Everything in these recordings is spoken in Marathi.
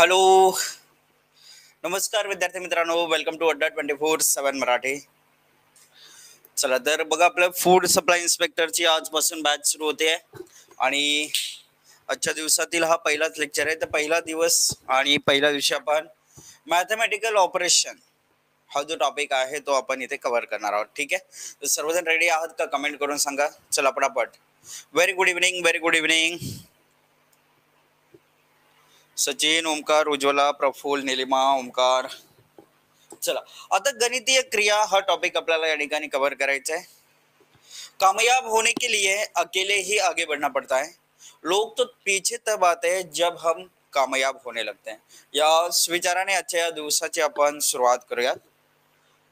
हॅलो, नमस्कार विद्यार्थी मित्रांनो, वेलकम टू अड्डा 24/7 मराठी. चला तर बघा, आपलं फूड सप्लाय इन्स्पेक्टरची आजपासून बॅच सुरू होते आणि आजच्या दिवसातील हा पहिलाच लेक्चर आहे. तर पहिला दिवस आणि पहिल्या दिवशी आपण मॅथमॅटिकल ऑपरेशन हा जो टॉपिक आहे तो आपण इथे कव्हर करणार आहोत. ठीक आहे, तर सर्वजण रेडी आहात का? कमेंट करून सांगा. चला पटापट. Very good evening, very good evening. Sachin, Omkar, Ujjwala, Praful, Nilima, Omkar. चला, आता गणितीय क्रिया हा टॉपिक आपल्याला या ठिकाणी कव्हर करायचा है. कामयाब होने के लिए अकेले ही आगे बढ़ना पड़ता है. लोग तो पीछे तब आते हैं जब हम कामयाब होने लगते हैं. या विचाराने आजच्या दिवसाची आपण सुरुवात करूयात.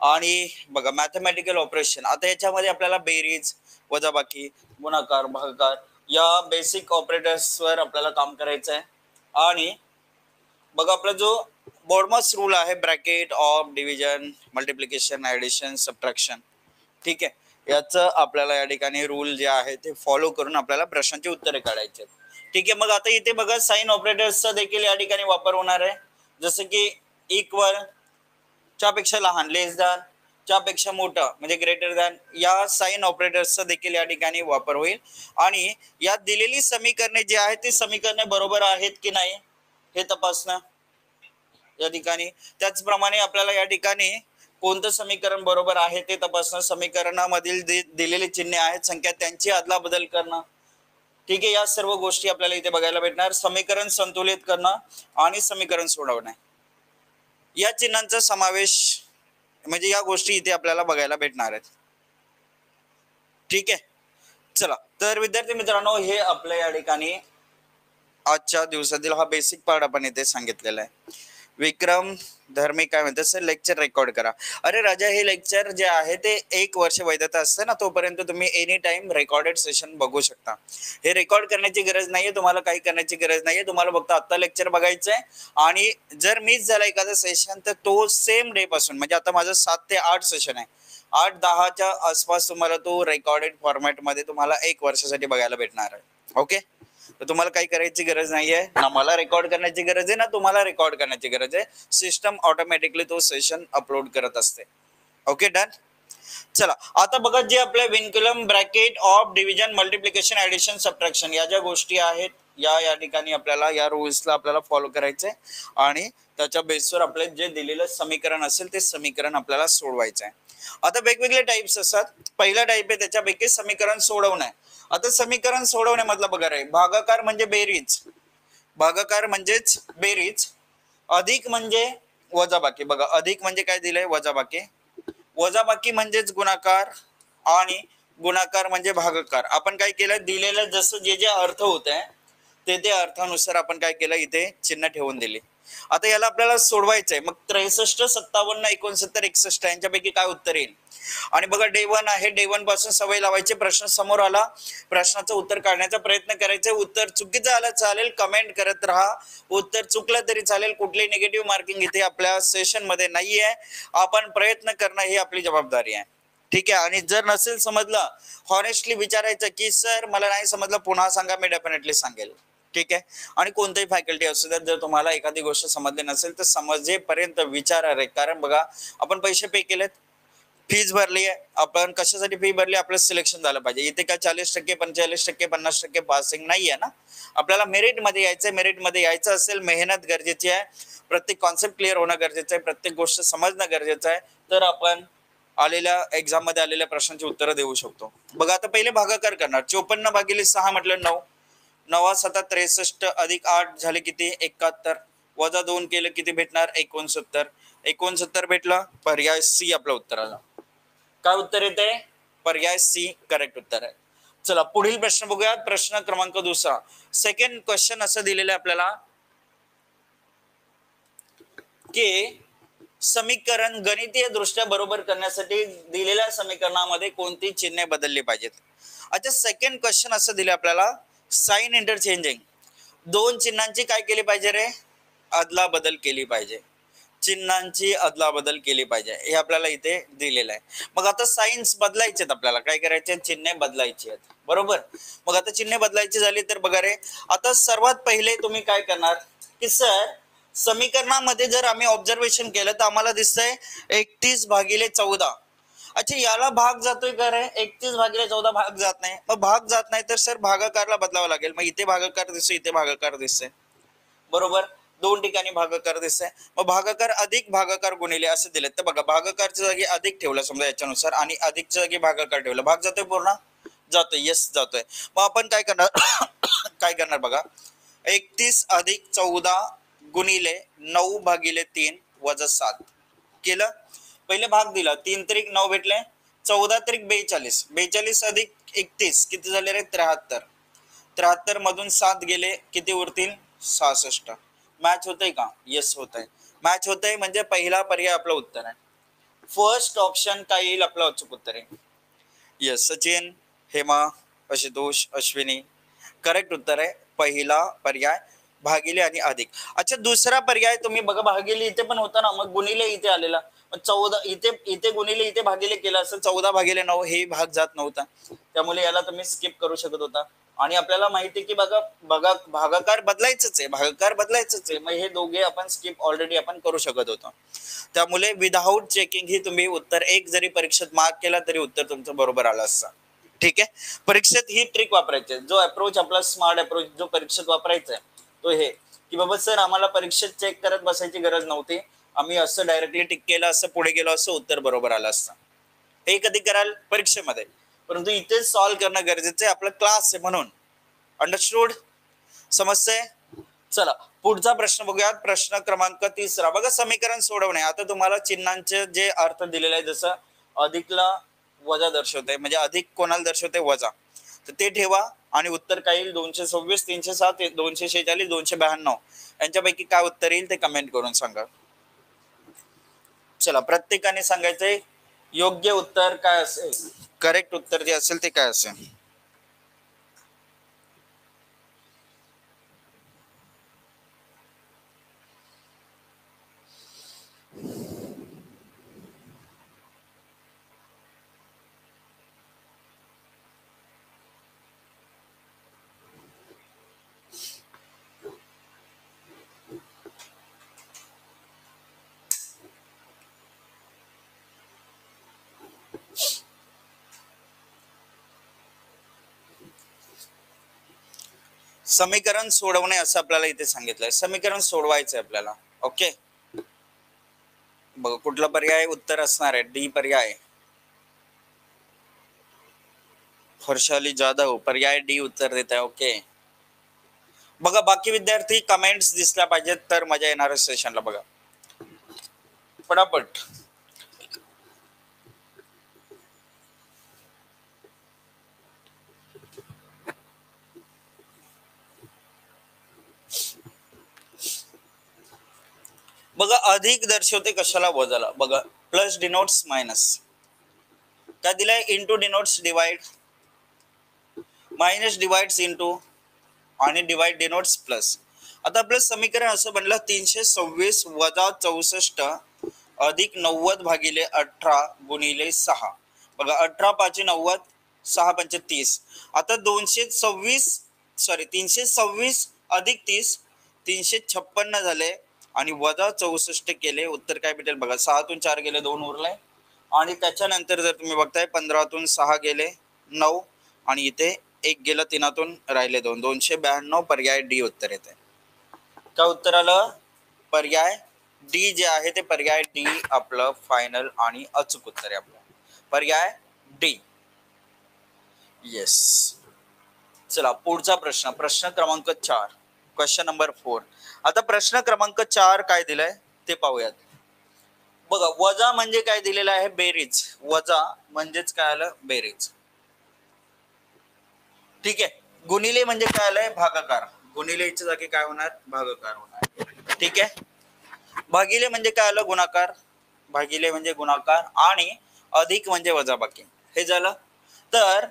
आणि बघा, मॅथमॅटिकल ऑपरेशन, आता याच्यामध्ये आपल्याला बेरीज, वजाबाकी, गुणाकार, भागाकार या बेसिक ऑपरेटर्सवर आपल्याला काम करायचं आहे. आणि बघा, आपला जो बॉडमॉस रूल आहे, bracket, of, division, multiplication, addition, subtraction, ठीक आहे, याचं आपल्याला या ठिकाणी रूल जे आहे ते फॉलो करून आपल्याला प्रश्नांची उत्तरे काढायची. ठीक आहे, मग आता इथे बघा, साइन ऑपरेटर्सचा देखील या ठिकाणी वापर होणार आहे. जसं की इक्वल, च्यापेक्षा लहान, लेस दॅन, च्यापेक्षा मोठं म्हणजे ग्रेटर दॅन, या साइन ऑपरेटर्सचा देखील या ठिकाणी वापर होईल. आणि यात दिलेली समीकरणे जी आहेत ती समीकरणे बरोबर आहेत की नाही हे तपासणं या ठिकाणी. त्याचप्रमाणे आपल्याला या ठिकाणी कोणतं समीकरण बरोबर आहे ते तपासणं, समीकरणामधील दिलेले चिन्हे आहेत संख्या त्यांची अदलाबदल करणं. ठीक आहे, या सर्व गोष्टी आपल्याला इथे बघायला भेटणार. समीकरण संतुलित करणं आणि समीकरण सोडवणं या चिन्हांचा समावेश म्हणजे या गोष्टी इथे आपल्याला बघायला भेटणार आहेत. ठीक आहे, चला तर विद्यार्थी मित्रांनो, हे आपल्या या ठिकाणी आजच्या दिवसातील हा बेसिक पार्ट आपण इथे सांगितलेला आहे. विक्रम धर्मी काय म्हणतात, सर लेक्चर रेकॉर्ड करा. अरे राजा, हे लेक्चर जे आहे ते 1 वर्ष वैधता असते ना, तोपर्यंत तुम्ही एनी टाइम रेकॉर्डेड सेशन बघू शकता. हे रेकॉर्ड करण्याची गरज नाहीये तुम्हाला, काही करण्याची गरज नाहीये तुम्हाला. फक्त आता लेक्चर बघायचंय आणि जर मिस झाला एखादा सेशन तर तो सेम डे पासून, म्हणजे आता माझं 7 ते 8 सेशन आहे, 8-10च्या आसपास तुम्हाला तो रेकॉर्डेड फॉर्मॅट मध्ये तुम्हाला 1 वर्षासाठी बघायला भेटणार आहे. ओके, तर तुम्हाला काही करायची गरज नाहीये, ना मला रेकॉर्ड करण्याची गरज आहे ना तुम्हाला रेकॉर्ड करण्याची गरज आहे. सिस्टम ऑटोमॅटिकली तो सेशन अपलोड करत असते. Okay, done. चला, आता बघा, जे आपल्या vinculum, bracket, of, division, multiplication, addition, subtraction या ज्या गोष्टी आहेत या ठिकाणी आपल्याला या रूल्सला आपल्याला फॉलो करायचंय आणि त्याच्या बेसवर आपले जे दिलेलं समीकरण असेल ते समीकरण आपल्याला सोडवायचं आहे. आता वेगवेगळे टाइप्स असतात. पहिला टाइप आहे त्याच्यापैकी समीकरण सोडवणं. आता समीकरण सोडवणे मतलब बघा रे, भागाकार म्हणजे बेरीज, भागाकार म्हणजेच बेरीज, अधिक म्हणजे वजाबाकी. बघा, अधिक म्हणजे काय दिलंय, वजाबाकी, वजाबाकी म्हणजेच गुणाकार आणि गुणाकार म्हणजे भागाकार. आपण काय केलं, दिलेलं जसं जे जे अर्थ होत आहे ते अर्थानुसार आपण काय केलं, इथे चिन्ह ठेवून दिले. आता याला आपल्याला सोडवायचंय. मग 63, 57, 69, 61 यांच्यापैकी काय उत्तर येईल. आणि बघा, डे 1 आहे, डे 1 पासून सवय लावायची. प्रश्न समोर आला, प्रश्नाचं उत्तर काढण्याचा प्रयत्न करायचा. उत्तर चुकीचं आलं चालेल, कमेंट करत राहा. उत्तर चुकलं तरी चालेल, कुठली निगेटिव्ह मार्किंग इथे आपल्या सेशन मध्ये नाहीये. आपण प्रयत्न करणं ही आपली जबाबदारी आहे. ठीक आहे, आणि जर नसेल समजलं, हॉनेस्टली विचारायचं की सर मला नाही समजलं, पुन्हा सांगा, मी डेफिनेटली सांगेल. ठीक आहे, आणि कोणतेही फॅकल्टी असू द्या, जर तुम्हाला एखादी गोष्ट समजली नसेल तर समजेपर्यंत विचारा रे. कारण बघा, आपण पैसे पे केलेत, फीज भरली आहे, आपण कशासाठी फी भरली, आपलं सिलेक्शन झालं पाहिजे. इथे काय 40%, 45%, 50% पासिंग नाहीये ना, आपल्याला मेरिट मध्ये यायचंय. मेरिट मध्ये यायचं असेल, मेहनत गरजेची आहे, प्रत्येक कॉन्सेप्ट क्लिअर होणं गरजेचं आहे, प्रत्येक गोष्ट समजणं गरजेचं आहे, तर आपण आलेल्या एक्झाम मध्ये आलेल्या प्रश्नांची उत्तरं देऊ शकतो. बघा, आता पहिले भागाकार करणार. 54/6 म्हटलं 9, 9-7 63 अधिक 8 झाले किती, 71, वजा 2 केलं किती भेटणार, 69. 69 भेटला, पर्याय सी आपलं उत्तर आलं. काय उत्तर येते, पर्याय सी करेक्ट उत्तर आहे. चला, पुढील प्रश्न बघूया. प्रश्न क्रमांक 2. सेकंड क्वेश्चन असं दिलेलं आहे आपल्याला की समीकरण गणितीय दृष्ट्या बरोबर करण्यासाठी दिलेल्या समीकरणामध्ये कोणती चिन्हे बदलली पाहिजेत. अच्छा, सेकंड क्वेश्चन असं दिलं आपल्याला, साइन इंटरचेंजिंग, दोन चिन्हांची काय केली पाहिजे रे, अदला बदल केली पाहिजे. चिन्हांची अदला बदल केली पाहिजे, हे आपल्याला इथे दिलेलं आहे. मग आता साइन्स बदलायचे आहेत, आपल्याला काय करायचे, चिन्हे बदलायची आहेत. बरोबर, मग आता चिन्हे बदलायची झाली तर बघा रे, आता सर्वात पहिले तुम्ही काय करणार की सर समीकरणामध्ये जर आम्ही ऑब्झर्वेशन केलं तर आम्हाला दिसतंय 31/14. अच्छा, याला भाग जातोय का रे? 31/14 भाग जात नाही. मग भाग जात नाही तर सर भागाकारला बदलावं लागेल. मग इथे भागाकार दिसतोय, इथे भागाकार दिसतोय, बरोबर. दोन ठिकाणी भागाकार दिसतंय. मग भागाकार अधिक भागाकार गुणिले असं दिलं तर बघा, भागाकारच्या जागी अधिक ठेवलं समजा याच्यानुसार आणि अधिकच्या जागी भागाकार ठेवलं, भाग जातोय पूर्ण, जातोय, यस जातोय. मग आपण काय करणार काय करणार बघा, 31+14 गुणिले 9/3 वजा 7 केलं. पहिले भाग दिला, 3 त्रिक 9 भेटले, 14 त्रिक 42, 42 अधिक 31 किती झाले रे? 73. 73 मधून 7 गेले, किती उरतील? 66. मॅच होतंय का? येस होतंय. मॅच होतंय म्हणजे पहिला पर्याय आपलं उत्तर आहे. फर्स्ट ऑप्शन काय येईल आपलं अचूक उत्तर आहे. येस, सचिन, हेमा, आशुतोष, अश्विनी, करेक्ट उत्तर आहे पहिला पर्याय, भागिले आणि अधिक. अच्छा, दुसरा पर्याय तुम्ही बघा, भागिले इथे पण होता ना, मग गुणिले इथे आलेला, 14 इथे, इथे गुणिले इथे भागिले केला असं 14/9 हे भाग जात नव्हता, त्यामुळे याला तुम्ही स्किप करू शकत होता. आणि आपल्याला माहिती आहे की बघा बघा भागाकार बदलायचंच आहे, भागाकार बदलायचंच आहे, मग हे दोघे आपण स्किप ऑलरेडी आपण करू शकत होतो. त्यामुळे विदाऊट चेकिंग ही तुम्ही उत्तर एक जरी परीक्षेत मार्क केला तरी उत्तर तुमचं बरोबर आलं असतं. ठीक आहे, परीक्षेत ही ट्रिक वापरायची, जो अप्रोच आपला स्मार्ट अप्रोच जो परीक्षेत वापरायचा आहे तो हे की बाबा सर आम्हाला परीक्षेत चेक करत बसायची गरज नव्हती, आम्ही असं डायरेक्टली टिक केलं, असं पुढे गेलो, असं उत्तर बरोबर आलं असतं. हे कधी कराल? परीक्षेमध्ये. परंतु इथे सॉल्व्ह करणं गरजेचं आहे, आपला क्लास आहे म्हणून. अंडरस्टूड? समजतंय? चला पुढचा प्रश्न बघूयात. प्रश्न क्रमांक 3 बघा, समीकरण सोडवणे. आता तुम्हाला चिन्हांचे जे अर्थ दिलेले आहे, जसं अधिकला वजा दर्शवते, म्हणजे अधिक कोणाला दर्शवते? वजा, तर ते ठेवा आणि उत्तर काय येईल? 226, 307, 246, 292 यांच्यापैकी काय उत्तर येईल ते कमेंट करून सांगा. चला, प्रत्येकाने सांगायचंय योग्य उत्तर काय असेल, करेक्ट उत्तर जे असेल ते काय असेल. समीकरण सोडवणे असं आपल्याला इथे सांगितलंय, समीकरण सोडवायचं आहे आपल्याला. ओके, बघा कुठला पर्याय उत्तर असणार आहे? डी पर्याय. हर्षाली जाधव पर्याय डी उत्तर देत आहे. ओके, बघा बाकी विद्यार्थी कमेंट्स दिसल्या पाहिजेत तर मजा येणार सेशनला. बघा पटापट. बघा अधिक दर्शवते कशाला? वजाला. बघा प्लस डिनोट्स मायनस, काय दिलंय? Into denotes divide, minus divides into आणि डिवाइड डिनोट्स प्लस. आता आपलं समीकरण असं बनलं 326 वजा 64 अधिक 90/18 गुणिले 6. बघा 18 5 90, 6 5 30. आता 326 अधिक 30 356 झाले आणि वजा 64 केले, उत्तर काय भेटेल बघा. 6तून 4 गेले, 2 उरले आणि त्याच्यानंतर जर तुम्ही बघताय 15तून 6 गेले 9 आणि इथे 1 गेलं, 3तून राहिले 2, 292. पर्याय डी उत्तर येते. काय उत्तर आलं? पर्याय डी जे आहे ते पर्याय डी आपलं फायनल आणि अचूक उत्तर आहे आपलं, पर्याय डी. येस. चला पुढचा प्रश्न, प्रश्न क्रमांक 4, क्वेश्चन नंबर 4. आता प्रश्न क्रमांक 4 काय दिलाय ते पाहूयात. बघा वजा म्हणजे काय दिलेलं आहे? बेरीज. वजा म्हणजेच काय आलं? बेरीज. ठीक आहे. गुणिले म्हणजे काय आलंय? भागाकार. गुणिलेच्या जागी काय होणार? भागाकार होणार. ठीक आहे. भागिले म्हणजे काय आलं? गुणाकार. भागिले म्हणजे गुणाकार आणि अधिक म्हणजे वजाबाकी. हे झालं. तर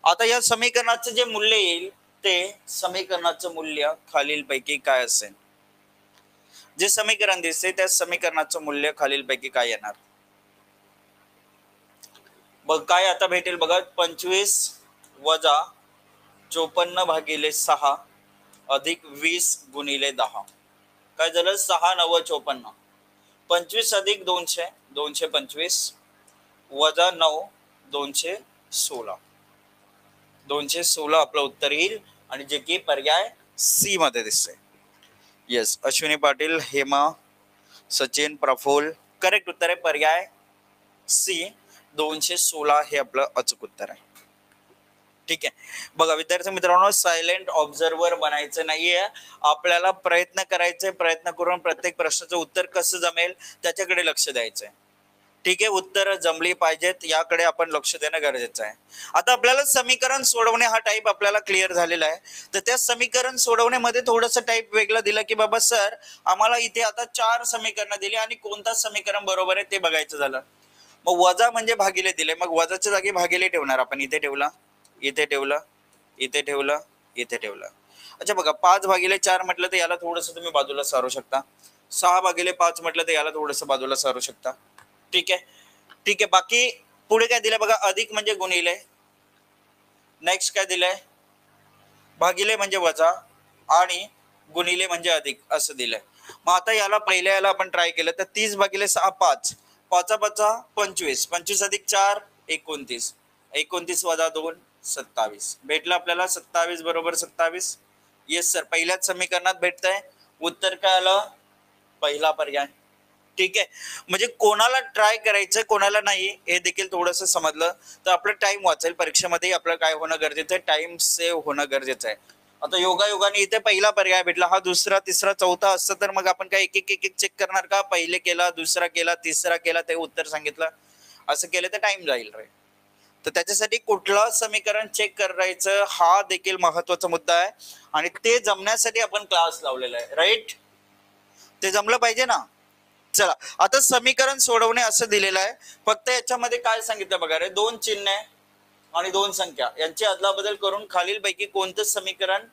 आता या समीकरणाचं जे मूल्य येईल ते समीकरणाचं मूल्य खालीलपैकी काय असेल? जे समीकरण दिसते त्या समीकरणाचं मूल्य खालीलपैकी काय येणार? बघ काय आता भेटेल बघा. 25 वजा 54/6 अधिक 20 गुणिले 10. काय झालं 6 9 54, 25 अधिक 200 225 वजा 9 216, 216 आपलं उत्तर येईल आणि जे की पर्याय सी मध्ये दिसते. येस, अश्विनी पाटील, हेमा, सचिन, प्रफुल्ल, करेक्ट उत्तर आहे पर्याय सी 216 हे आपलं अचूक उत्तर आहे. ठीक आहे, बघा विद्यार्थी मित्रांनो, सायलेंट ऑब्झर्वर बनायचं नाहीये, आपल्याला प्रयत्न करायचे, प्रयत्न करून प्रत्येक प्रश्नाचं उत्तर कसं जमेल त्याच्याकडे लक्ष द्यायचंय. ठीक आहे, उत्तर जमली पाहिजेत याकडे आपण लक्ष देणं गरजेचं आहे. आता आपल्याला समीकरण सोडवणे हा टाईप आपल्याला क्लिअर झालेला आहे. तर त्या समीकरण सोडवण्यामध्ये थोडंसं टाईप वेगळं दिलं की बाबा सर आम्हाला इथे आता 4 समीकरणं दिली आणि कोणतं समीकरण बरोबर आहे ते बघायचं झालं. मग वजा म्हणजे भागिले दिले, मग वजाच्या जागी भागिले ठेवणार आपण. इथे ठेवला, इथे ठेवलं, इथे ठेवलं, इथे ठेवलं. अच्छा बघा, 5/4 म्हटलं तर याला थोडंसं तुम्ही बाजूला सारू शकता. 6/5 म्हटलं तर याला थोडंसं बाजूला सारू शकता. ठीक आहे, ठीक आहे. बाकी पुढे काय दिलंय बघा, अधिक म्हणजे गुणिले, नेक्स्ट काय दिलंय भागिले म्हणजे वजा आणि गुणिले म्हणजे अधिक असं दिलंय. मग आता याला पहिल्या याला आपण ट्राय केलं तर 30/6 5, 5 25, 25 अधिक 4 29, 29 वजा 2 27, भेटलं आपल्याला 27 बरोबर 27. येस सर, पहिल्याच समीकरणात भेटतंय. उत्तर काय आलं, पहिला पर्याय. ठीक आहे, म्हणजे कोणाला ट्राय करायचं कोणाला नाही हे देखील थोडंसं समजलं तर आपलं टाइम वाचेल. परीक्षेमध्ये आपलं काय होणं गरजेचं आहे, टाइम सेव्ह होणं गरजेचं आहे. आता योगायोगाने इथे पहिला पर्याय भेटला, हा दुसरा तिसरा चौथा असतं तर मग आपण काय एक एक एक एक चेक करणार का, पहिले केला दुसरा केला तिसरा केला ते उत्तर सांगितलं, असं केलं तर टाइम जाईल रे. तर त्याच्यासाठी कुठलं समीकरण चेक करायचं हा देखील महत्वाचा मुद्दा आहे आणि ते जमण्यासाठी आपण क्लास लावलेला आहे. राईट, ते जमलं पाहिजे ना. चला, आता समीकरण सोडवणे असं दिलेलं आहे. फक्त याच्यामध्ये काय सांगितलं बघा रे, 2 चिन्ह आणि 2 संख्या यांची अदलाबदल करून खालीलपैकी कोणतं समीकरण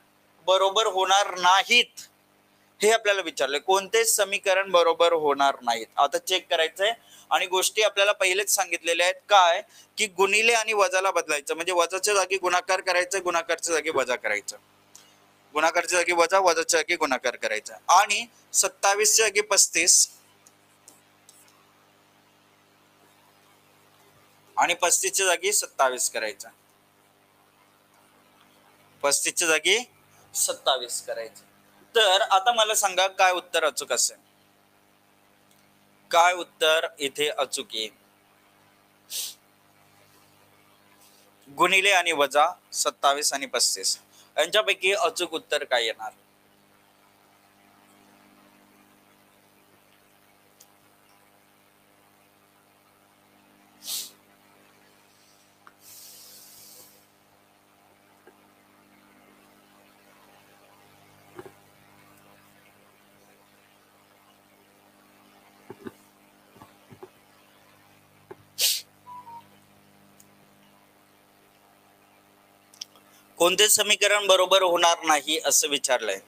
बरोबर होणार नाहीत हे आपल्याला विचारले. कोणतेच समीकरण बरोबर होणार नाहीत आता चेक करायचंय. आणि गोष्टी आपल्याला पहिलेच सांगितलेल्या आहेत काय, की गुणिले आणि वजाला बदलायचं, म्हणजे वजाच्या जागी गुणाकार करायचं, गुणाकारच्या जागी वजा करायचं, गुणाकारच्या जागी वजा, वजाच्या जागी गुणाकार करायचा. आणि 27च्या जागी 35 आणि 35च्या जागी 27 करायचं, 35च्या जागी 27 करायचं. तर आता मला सांगा काय उत्तर अचूक असेल, काय उत्तर इथे अचूक येईल. गुणिले आणि वजा, 27 आणि 35 यांच्यापैकी अचूक उत्तर काय येणार. कोणते समीकरण बरोबर होणार नाही असं विचारलंय.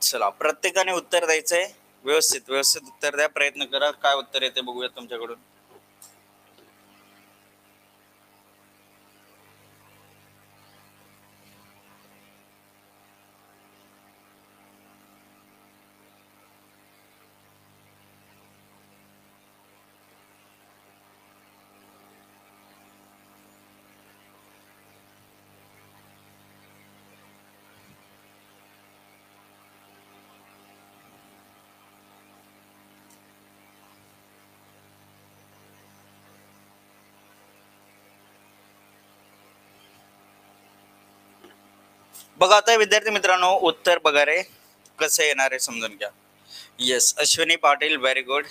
चला, प्रत्येकाने उत्तर द्यायचंय, व्यवस्थित व्यवस्थित उत्तर द्या, प्रयत्न करा. काय उत्तर येते बघूया तुमच्याकडून. बघा आता विद्यार्थी मित्रांनो, उत्तर बघा रे कसं येणार आहे समजून घ्या. Yes, Ashwini Patil very good,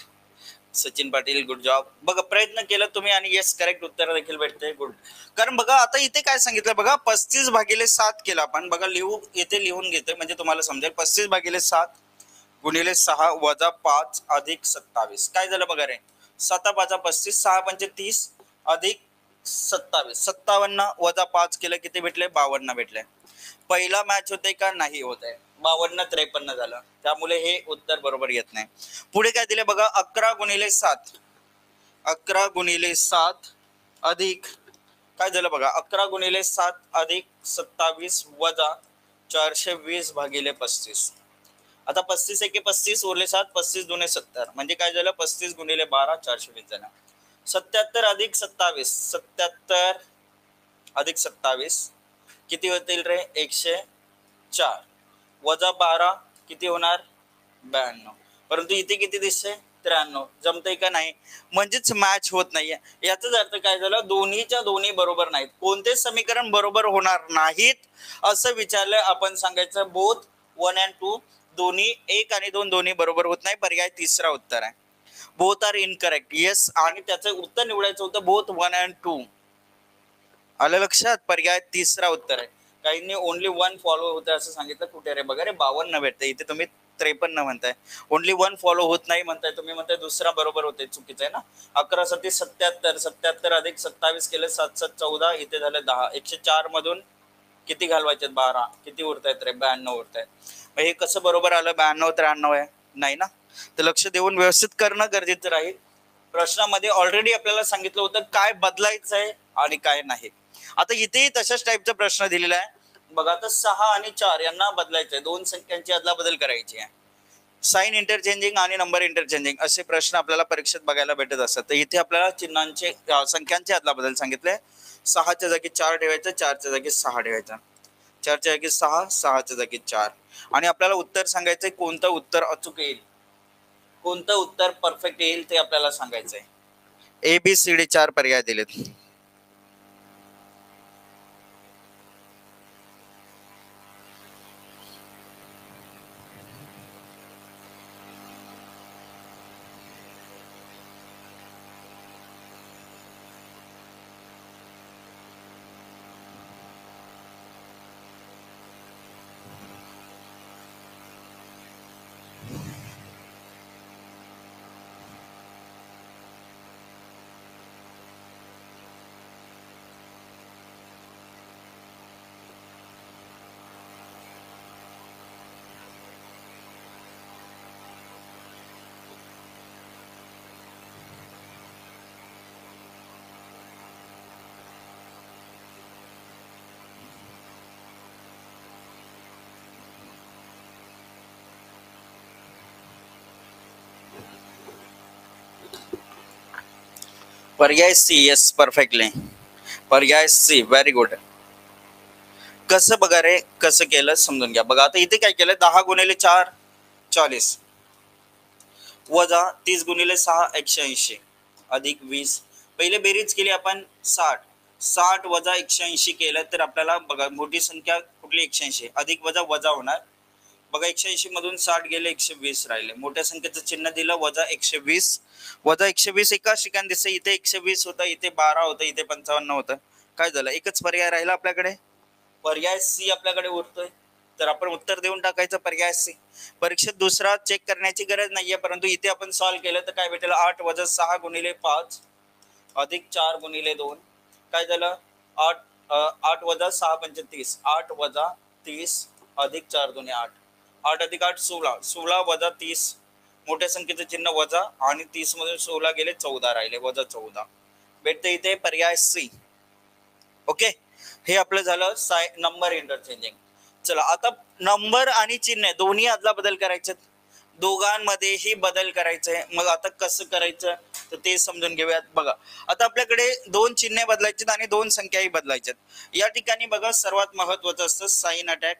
Sachin Patil good job. बघा प्रयत्न केला तुम्ही आणि येस करेक्ट उत्तर देखील भेटते, गुड. कारण बघा आता इथे काय सांगितलं बघा, 35/7 केला आपण. बघा लिहू, इथे लिहून घेतोय म्हणजे तुम्हाला समजेल. 35/7 गुणिले 6 वजा 5 अधिक 27 काय झालं बघा रे, 7 5 35, 6 5 30 अधिक 27, 57 वजा 5 केलं किती भेटले, 52 भेटले. पहिला मॅच होते का, नाही होत आहे, 52 53 झालं, त्यामुळे हे उत्तर बरोबर येत नाही. पुढे काय दिले बघा, 11/7, 11/7 अधिक काय झालं बघा, 11/7 अधिक 27 वजा 420 भागिले 35. आता 35 एके 35 उरले 7, 35 दुने 70, म्हणजे काय झालं 35 गुणिले 12 420 झालं. 77 अधिक 27, 77 अधिक 27 किती होतील रे 104 वजा 12 किती होणार 92. परंतु इथे किती दिसते 93. जमतंय का नाही, म्हणजेच मॅच होत नाहीये. याचाच अर्थ काय झालं, दोन्हीच्या दोन्ही बरोबर नाहीत. कोणते समीकरण बरोबर होणार नाहीत असं विचारलं आपण सांगायचं बोथ 1 and 2, दोन्ही 1 आणि 2 दोन्ही बरोबर होत नाही. पर्याय तिसरा उत्तर आहे. Both R incorrect. येस, आणि त्याचं उत्तर निवडायचं होतं बोथ 1 and 2. आलं लक्षात, पर्याय तिसरा उत्तर आहे. काहींनी ओनली 1 फॉलो होतं असं सांगितलं. कुठे रे बघा रे 52 भेटते, इथे तुम्ही 53 म्हणताय. ओनली 1 फॉलो होत नाही म्हणताय तुम्ही, म्हणताय दुसरा बरोबर होते, चुकीचं आहे ना. 11 7 77, 77 अधिक 27 केले 7 7 14, इथे झालं 10. 104 मधून किती घालवायचे 12, किती उरतायत रे 92 उरतायत. मग हे कसं बरोबर आलं 92 93 आहे नाही ना. तर लक्ष देऊन व्यवस्थित करणं गरजेचं राहील. प्रश्नामध्ये ऑलरेडी आपल्याला सांगितलं होतं काय बदलायचं आहे आणि काय नाही. आता इथेही तशाच टाईपचा प्रश्न दिलेला आहे बघा. आता 6 आणि 4 यांना बदलायचं आहे, दोन संख्यांची अदला बदल करायची आहे. साइन इंटरचेंजिंग आणि नंबर इंटरचेंजिंग असे प्रश्न आपल्याला परीक्षेत बघायला भेटत असतात. तर इथे आपल्याला चिन्हांचे संख्यांचे अदला बदल सांगितले. 6च्या जागी 4 ठेवायचं, 4च्या जागी 6 ठेवायचं, 4च्या जागी 6, 6च्या जागी 4. आणि आपल्याला उत्तर सांगायचंय कोणतं उत्तर अचूक येईल, कोणतं उत्तर परफेक्ट येईल ते आपल्याला सांगायचंय. ABCD 4 पर्याय दिलेत. पर्याय सी. येस, परफेक्टली पर्याय सी. Very good. कसं बघा रे, कसं केलं समजून घ्या. बघा आता इथे काय केलं, 10 गुणिले 4 40 वजा 30 गुणिले 6 180 अधिक 20. पहिले बेरीज केली आपण 60, 60 वजा 180 केलं तर आपल्याला बघा मोठी संख्या कुठली 180 अधिक वजा वजा होणार. बघा 180 मधून 60 गेले 120 राहिले. मोठ्या संख्येचं चिन्ह दिलं वजा 120. वजा 120 एकाच ठिकाणी दिसतं, इथे 120 होतं, इथे 12 होतं, इथे 55 होतं. काय झालं, एकच पर्याय राहिला आपल्याकडे, पर्याय सी आपल्याकडे उरतोय. तर आपण उत्तर देऊन टाकायचं पर्याय सी. परीक्षेत दुसरा चेक करण्याची गरज नाहीये, परंतु इथे आपण सॉल्व्ह केलं तर काय भेटेल, 8 वजा 6 गुणिले 5 अधिक 4 गुणिले 2. काय झालं 8 वजा 6 पंचे 30, 8 वजा 30 अधिक 4 दुने 8, 8 अधिक 8 16, 16 वजा 30 मोठ्या संख्येचं चिन्ह वजा आणि 30 मधून 16 गेले 14 राहिले वजा 14 भेटते इथे पर्याय सी. ओके, हे आपलं झालं नंबर इंटरचेंजिंग. चला आता नंबर आणि चिन्ह दोन्ही अदला बदल करायचे, दोघांमध्येही बदल करायचे. मग आता कसं करायचं तर ते समजून घेऊयात. बघा आता आपल्याकडे दोन चिन्हे बदलायचे आणि दोन संख्याही बदलायच्यात. या ठिकाणी बघा सर्वात महत्वाचं असतं साइन अटॅक.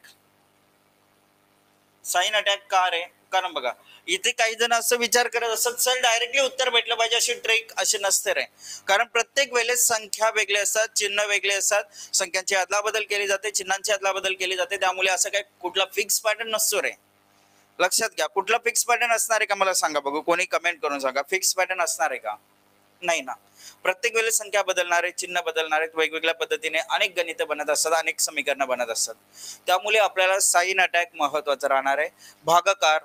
साइन अटॅक का रे, कारण बघा इथे काही जण असं विचार करत असतात सर डायरेक्टली उत्तर भेटलं पाहिजे अशी ट्रिक असे नसते रे. कारण प्रत्येक वेळेस संख्या वेगळे असतात, चिन्ह वेगळे असतात, संख्यांची अदलाबदल केली जाते, चिन्हांची अदलाबदल केली जाते. त्यामुळे असं काही कुठला फिक्स पॅटर्न नसतो रे. लक्षात घ्या, कुठला फिक्स पॅटर्न असणार आहे का मला सांगा बघू, कोणी कमेंट करून सांगा. फिक्स पॅटर्न असणार आहे का, नाही ना. प्रत्येक वेळेस संख्या बदलणार आहे, चिन्ह बदलणार आहेत, वेगवेगळ्या पद्धतीने अनेक गणित बनत असतात, अनेक समीकरण बनत असतात. त्यामुळे आपल्याला साइन अटॅक महत्वाचं राहणार आहे. भागाकार,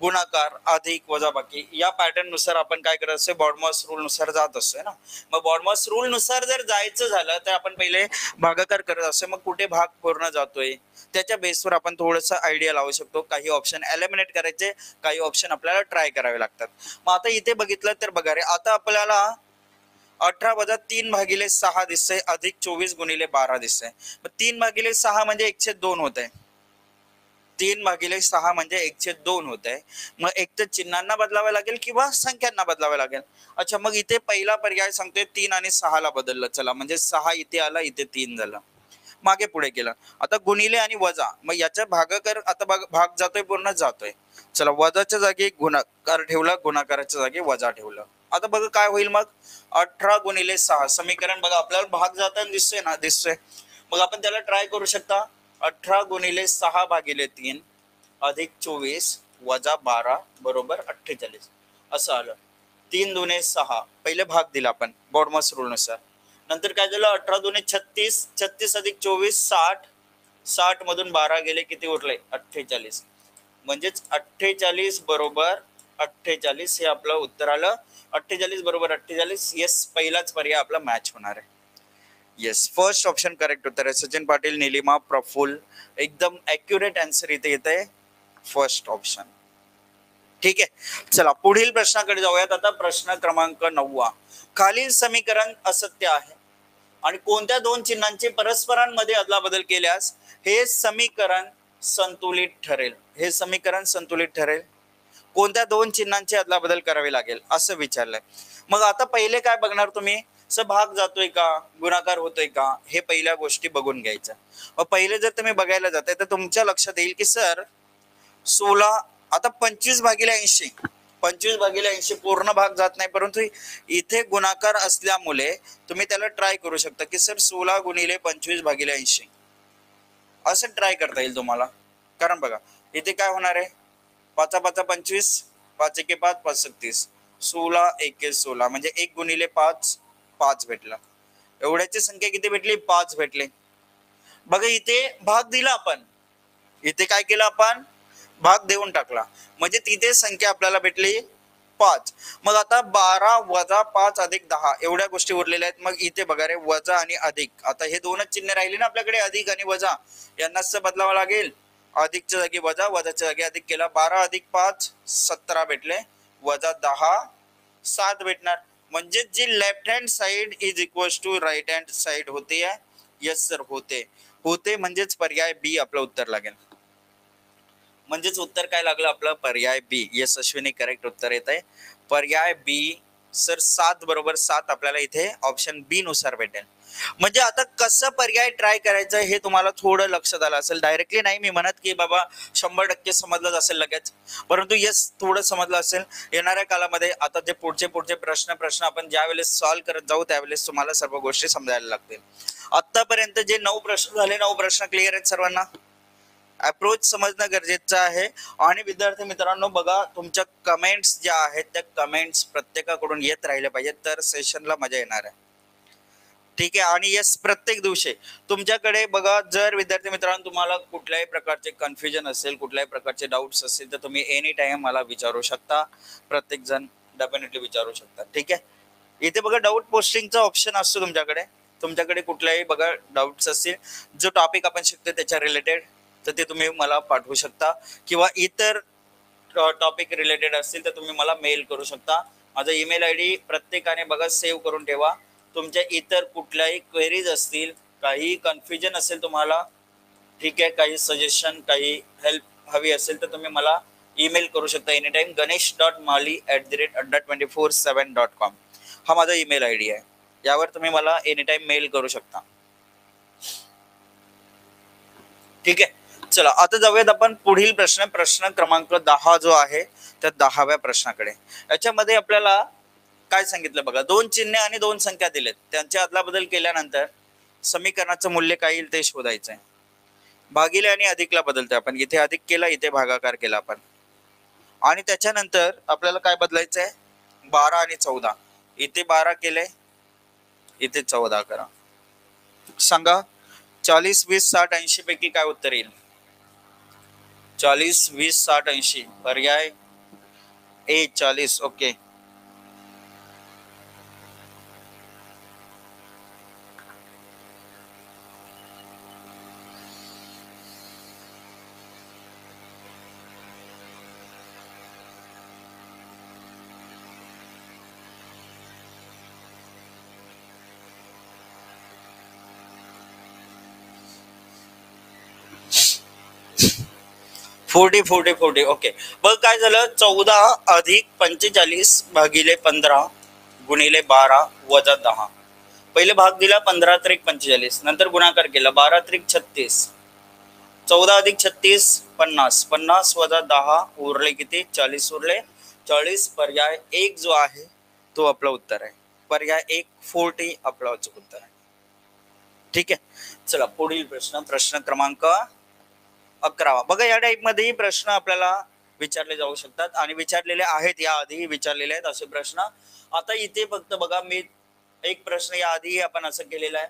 गुणाकार, अधिक, वजाबाकी या पॅटर्न नुसार आपण काय करत असतो, बॉडमॉस रूल नुसार जात असतोय ना. मग बॉडमॉस रूल नुसार जर जायचं झालं तर आपण पहिले भागाकार करत असतो, मग कुठे भाग पूर्ण जातोय त्याच्या बेसवर आपण थोडंसं आयडिया लावू शकतो. काही ऑप्शन एलिमिनेट करायचे, काही ऑप्शन आपल्याला ट्राय करावे लागतात. मग आता इथे बघितलं तर बघा रे, आता आपल्याला 18 वजा 3 भागिले 6 दिसतंय अधिक 24 गुणिले 12 दिसतंय. मग 3 भागिले 6 म्हणजे 1/2 होत आहे. 3/6 म्हणजे 1/2 होत आहे. मग एक तर चिन्हांना बदलावं लागेल किंवा संख्यांना बदलावं लागेल. अच्छा, मग इथे पहिला पर्याय सांगतोय 3 आणि 6 ला बदललं. चला, म्हणजे 6 इथे आला, इथे 3 झालं. मागे पुढे केलं. आता गुणिले आणि वजा, मग याचा भागाकार आता भाग जातोय, पूर्ण जातोय. चला, वजाच्या जागी गुणाकार ठेवला, गुणाकाराच्या जागी वजा ठेवलं. आता बघा काय होईल मग. 18 × 6 समीकरण बघा आपल्याला भाग जाताना दिसतोय ना, दिसतोय. मग आपण त्याला ट्राय करू शकता. 18 × 6/3 अधिक 24 वजा 12 बरोबर 48 असं आलं. 3×2 = 6 पहिले भाग दिला आपण बॉडमॉस रूल नुसार. नंतर काय झालं, 18×2 = 36, 36 अधिक 24 60, 60 मधून 12 गेले, किती उरले 48. म्हणजेच 48 बरोबर 48 हे आपलं उत्तर आलं. 48 बरोबर 48. येस, पहिलाच पर्याय आपला मॅच होणार आहे. येस, फर्स्ट ऑप्शन करेक्ट उत्तर आहे. सचिन पाटील, निलिमा, प्रफुल्ल, एकदम ॲक्युरेट आन्सर इथे येत आहे, फर्स्ट ऑप्शन. ठीक आहे, चला पुढील प्रश्नाकडे जाऊयात. आता प्रश्न क्रमांक 9. खालील समीकरण असत्य आहे आणि कोणत्या दोन चिन्हांचे परस्परांमध्ये अदलाबदल केल्यास हे समीकरण संतुलित ठरेल. हे समीकरण संतुलित ठरेल. कोणत्या दोन चिन्हांची अदलाबदल करावी लागेल असं विचारलंय. मग आता पहिले काय बघणार तुम्ही, भाग जातोय का, गुणाकार होतोय का, हे पहिल्या गोष्टी बघून घ्यायच्या. मग पहिले जर तुम्ही बघायला जाताय तर तुमच्या लक्षात येईल की सर 16, आता 25/80, 25/80 पूर्ण भाग जात नाही, परंतु इथे गुणाकार असल्यामुळे तुम्ही त्याला ट्राय करू शकता की सर 16 × 25/80 असं ट्राय करता येईल तुम्हाला. कारण बघा इथे काय होणार आहे, 5 × 5 = 25, 5 × 1 = 5, 5 × 36, 16 × 1 = 16 म्हणजे 1 × 5 5 भेटला. एवढ्याची संख्या किती भेटली, 5 भेटले. बघा इथे भाग दिला आपण, इथे काय केलं आपण, भाग देऊन टाकला, म्हणजे तिथे संख्या आपल्याला भेटली 5. मग आता 12 वजा 5 अधिक 10 एवढ्या गोष्टी उरलेल्या आहेत. मग इथे बघा रे, वजा आणि अधिक, आता हे दोनच चिन्ह राहिले ना आपल्याकडे, अधिक आणि वजा, यांनाच बदलावं लागेल. अधिकच्या जागी वजा, वजाच्या जागी अधिक केला. 12 अधिक 5 17 भेटले, वजा 10 7 भेटणार. म्हणजे जी left hand side is equal to right hand side होते. यस सर, होते. होते म्हणजेच पर्याय बी आपलं उत्तर लागेल. म्हणजेच उत्तर काय लागलं आपलं, पर्याय बी. येस अश्विनी, करेक्ट उत्तर येत आहे पर्याय बी. सर 7 बरोबर 7 आपल्याला इथे ऑप्शन बी नुसार भेटेल. म्हणजे आता कसं पर्याय ट्राय करायचं हे तुम्हाला थोडं लक्षात आलं असेल. डायरेक्टली नाही मी म्हणत की बाबा 100% समजलं असेल लगेच, परंतु येस थोडं समजलं असेल. येणाऱ्या काळामध्ये आता जे पुढचे प्रश्न आपण ज्या वेळेस सॉल्व्ह करत जाऊ त्यावेळेस तुम्हाला सर्व गोष्टी समजायला लागतील. आतापर्यंत जे 9 प्रश्न झाले, 9 प्रश्न क्लिअर आहेत सर्वांना. अप्रोच समजणं गरजेचं आहे. आणि विद्यार्थी मित्रांनो बघा, तुमच्या कमेंट्स ज्या आहेत त्या कमेंट्स प्रत्येकाकडून येत राहिल्या पाहिजेत, तर सेशनला मजा येणार आहे. ठीक आहे. आणि यस, प्रत्येक दिवशी तुमच्याकडे बघा, जर विद्यार्थी मित्रांनो तुम्हाला कुठल्याही प्रकारचे कन्फ्युजन असेल, कुठल्याही प्रकारचे डाऊट्स असेल, तर तुम्ही एनी टाइम मला विचारू शकता. प्रत्येक जण डेफिनेटली विचारू शकता. ठीक आहे. इथे बघा डाऊट पोस्टिंगचा ऑप्शन असतो तुमच्याकडे कुठल्याही बघा डाऊट्स असतील, जो टॉपिक आपण शिकतो त्याच्या रिलेटेड, तर ते तुम्ही मला पाठवू शकता. किंवा इतर टॉपिक रिलेटेड असतील तर तुम्ही मला मेल करू शकता. माझा ईमेल ID प्रत्येकाने बघा सेव्ह करून ठेवा. तुमच्या इतर कुठल्याही क्वेरीज असतील, काही कन्फ्युजन असेल तुम्हाला, ठीक आहे, काही सजेशन, काही हेल्प हवी असेल तर तुम्ही मला ईमेल करू शकता एनी टाइम. ganesh.mali@247.com हा माझा ईमेल ID आहे. यावर तुम्ही मला एनी टाइम मेल करू शकता. ठीक आहे. चला आता जाऊयात आपण पुढील प्रश्न क्रमांक 10 जो आहे त्या 10व्या प्रश्नाकडे. याच्यामध्ये आपल्याला काय सांगितलं बघा, 2 चिन्हे आणि 2 संख्या दिलेत, त्यांची अदलाबदल केल्यानंतर समीकरणाचं मूल्य काय येईल ते शोधायचं आहे. भागिले आणि अधिकला बदलतोय आपण, इथे अधिक केला, इथे भागाकार केला आपण. आणि त्याच्यानंतर आपल्याला काय बदलायचं आहे, 12 आणि 14, इथे 12 केले, इथे 14 करा. सांगा 40 20 60 80 पैकी काय उत्तर येईल. 40 20 60 80 पर्याय ए 40. ओके. 40 ओके. बघ काय झालं, 14+45 गुणिले 12 - 10. पहिले भाग दिला 15×3 = 45, नंतर गुणाकार केला 12×3 = 36, 14+36 = 50, 50 - 10 उरले किती, 40 उरले. 40 पर्याय एक जो आहे तो आपलं उत्तर आहे. पर्याय एक 40 आपलं उत्तर आहे. ठीक आहे. चला पुढील प्रश्न, प्रश्न क्रमांक 11. बघा या टाईप मध्येही प्रश्न आपल्याला विचारले जाऊ शकतात आणि विचारलेले आहेत, या आधीही विचारलेले आहेत असे प्रश्न. आता इथे फक्त बघा, मी एक प्रश्न या आधीही आपण असं केलेलं आहे,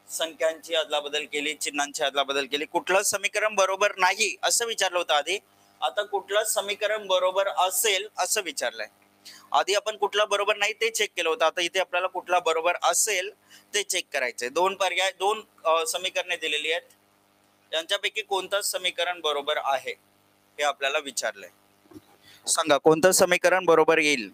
संख्यांची अदलाबदल केली, चिन्हांची अदलाबदल केली, कुठलं समीकरण बरोबर नाही असं विचारलं होतं आधी. आता कुठलं समीकरण बरोबर असेल असं विचारलंय. आधी आपण कुठला बरोबर नाही ते चेक केलं होतं, आता इथे आपल्याला कुठला बरोबर असेल ते चेक करायचंय. दोन पर्याय, दोन समीकरणे दिलेली आहेत, यांच्यापैकी कोणतं समीकरण बरोबर आहे हे आपल्याला विचारलंय. सांगा कोणतं समीकरण बरोबर येईल.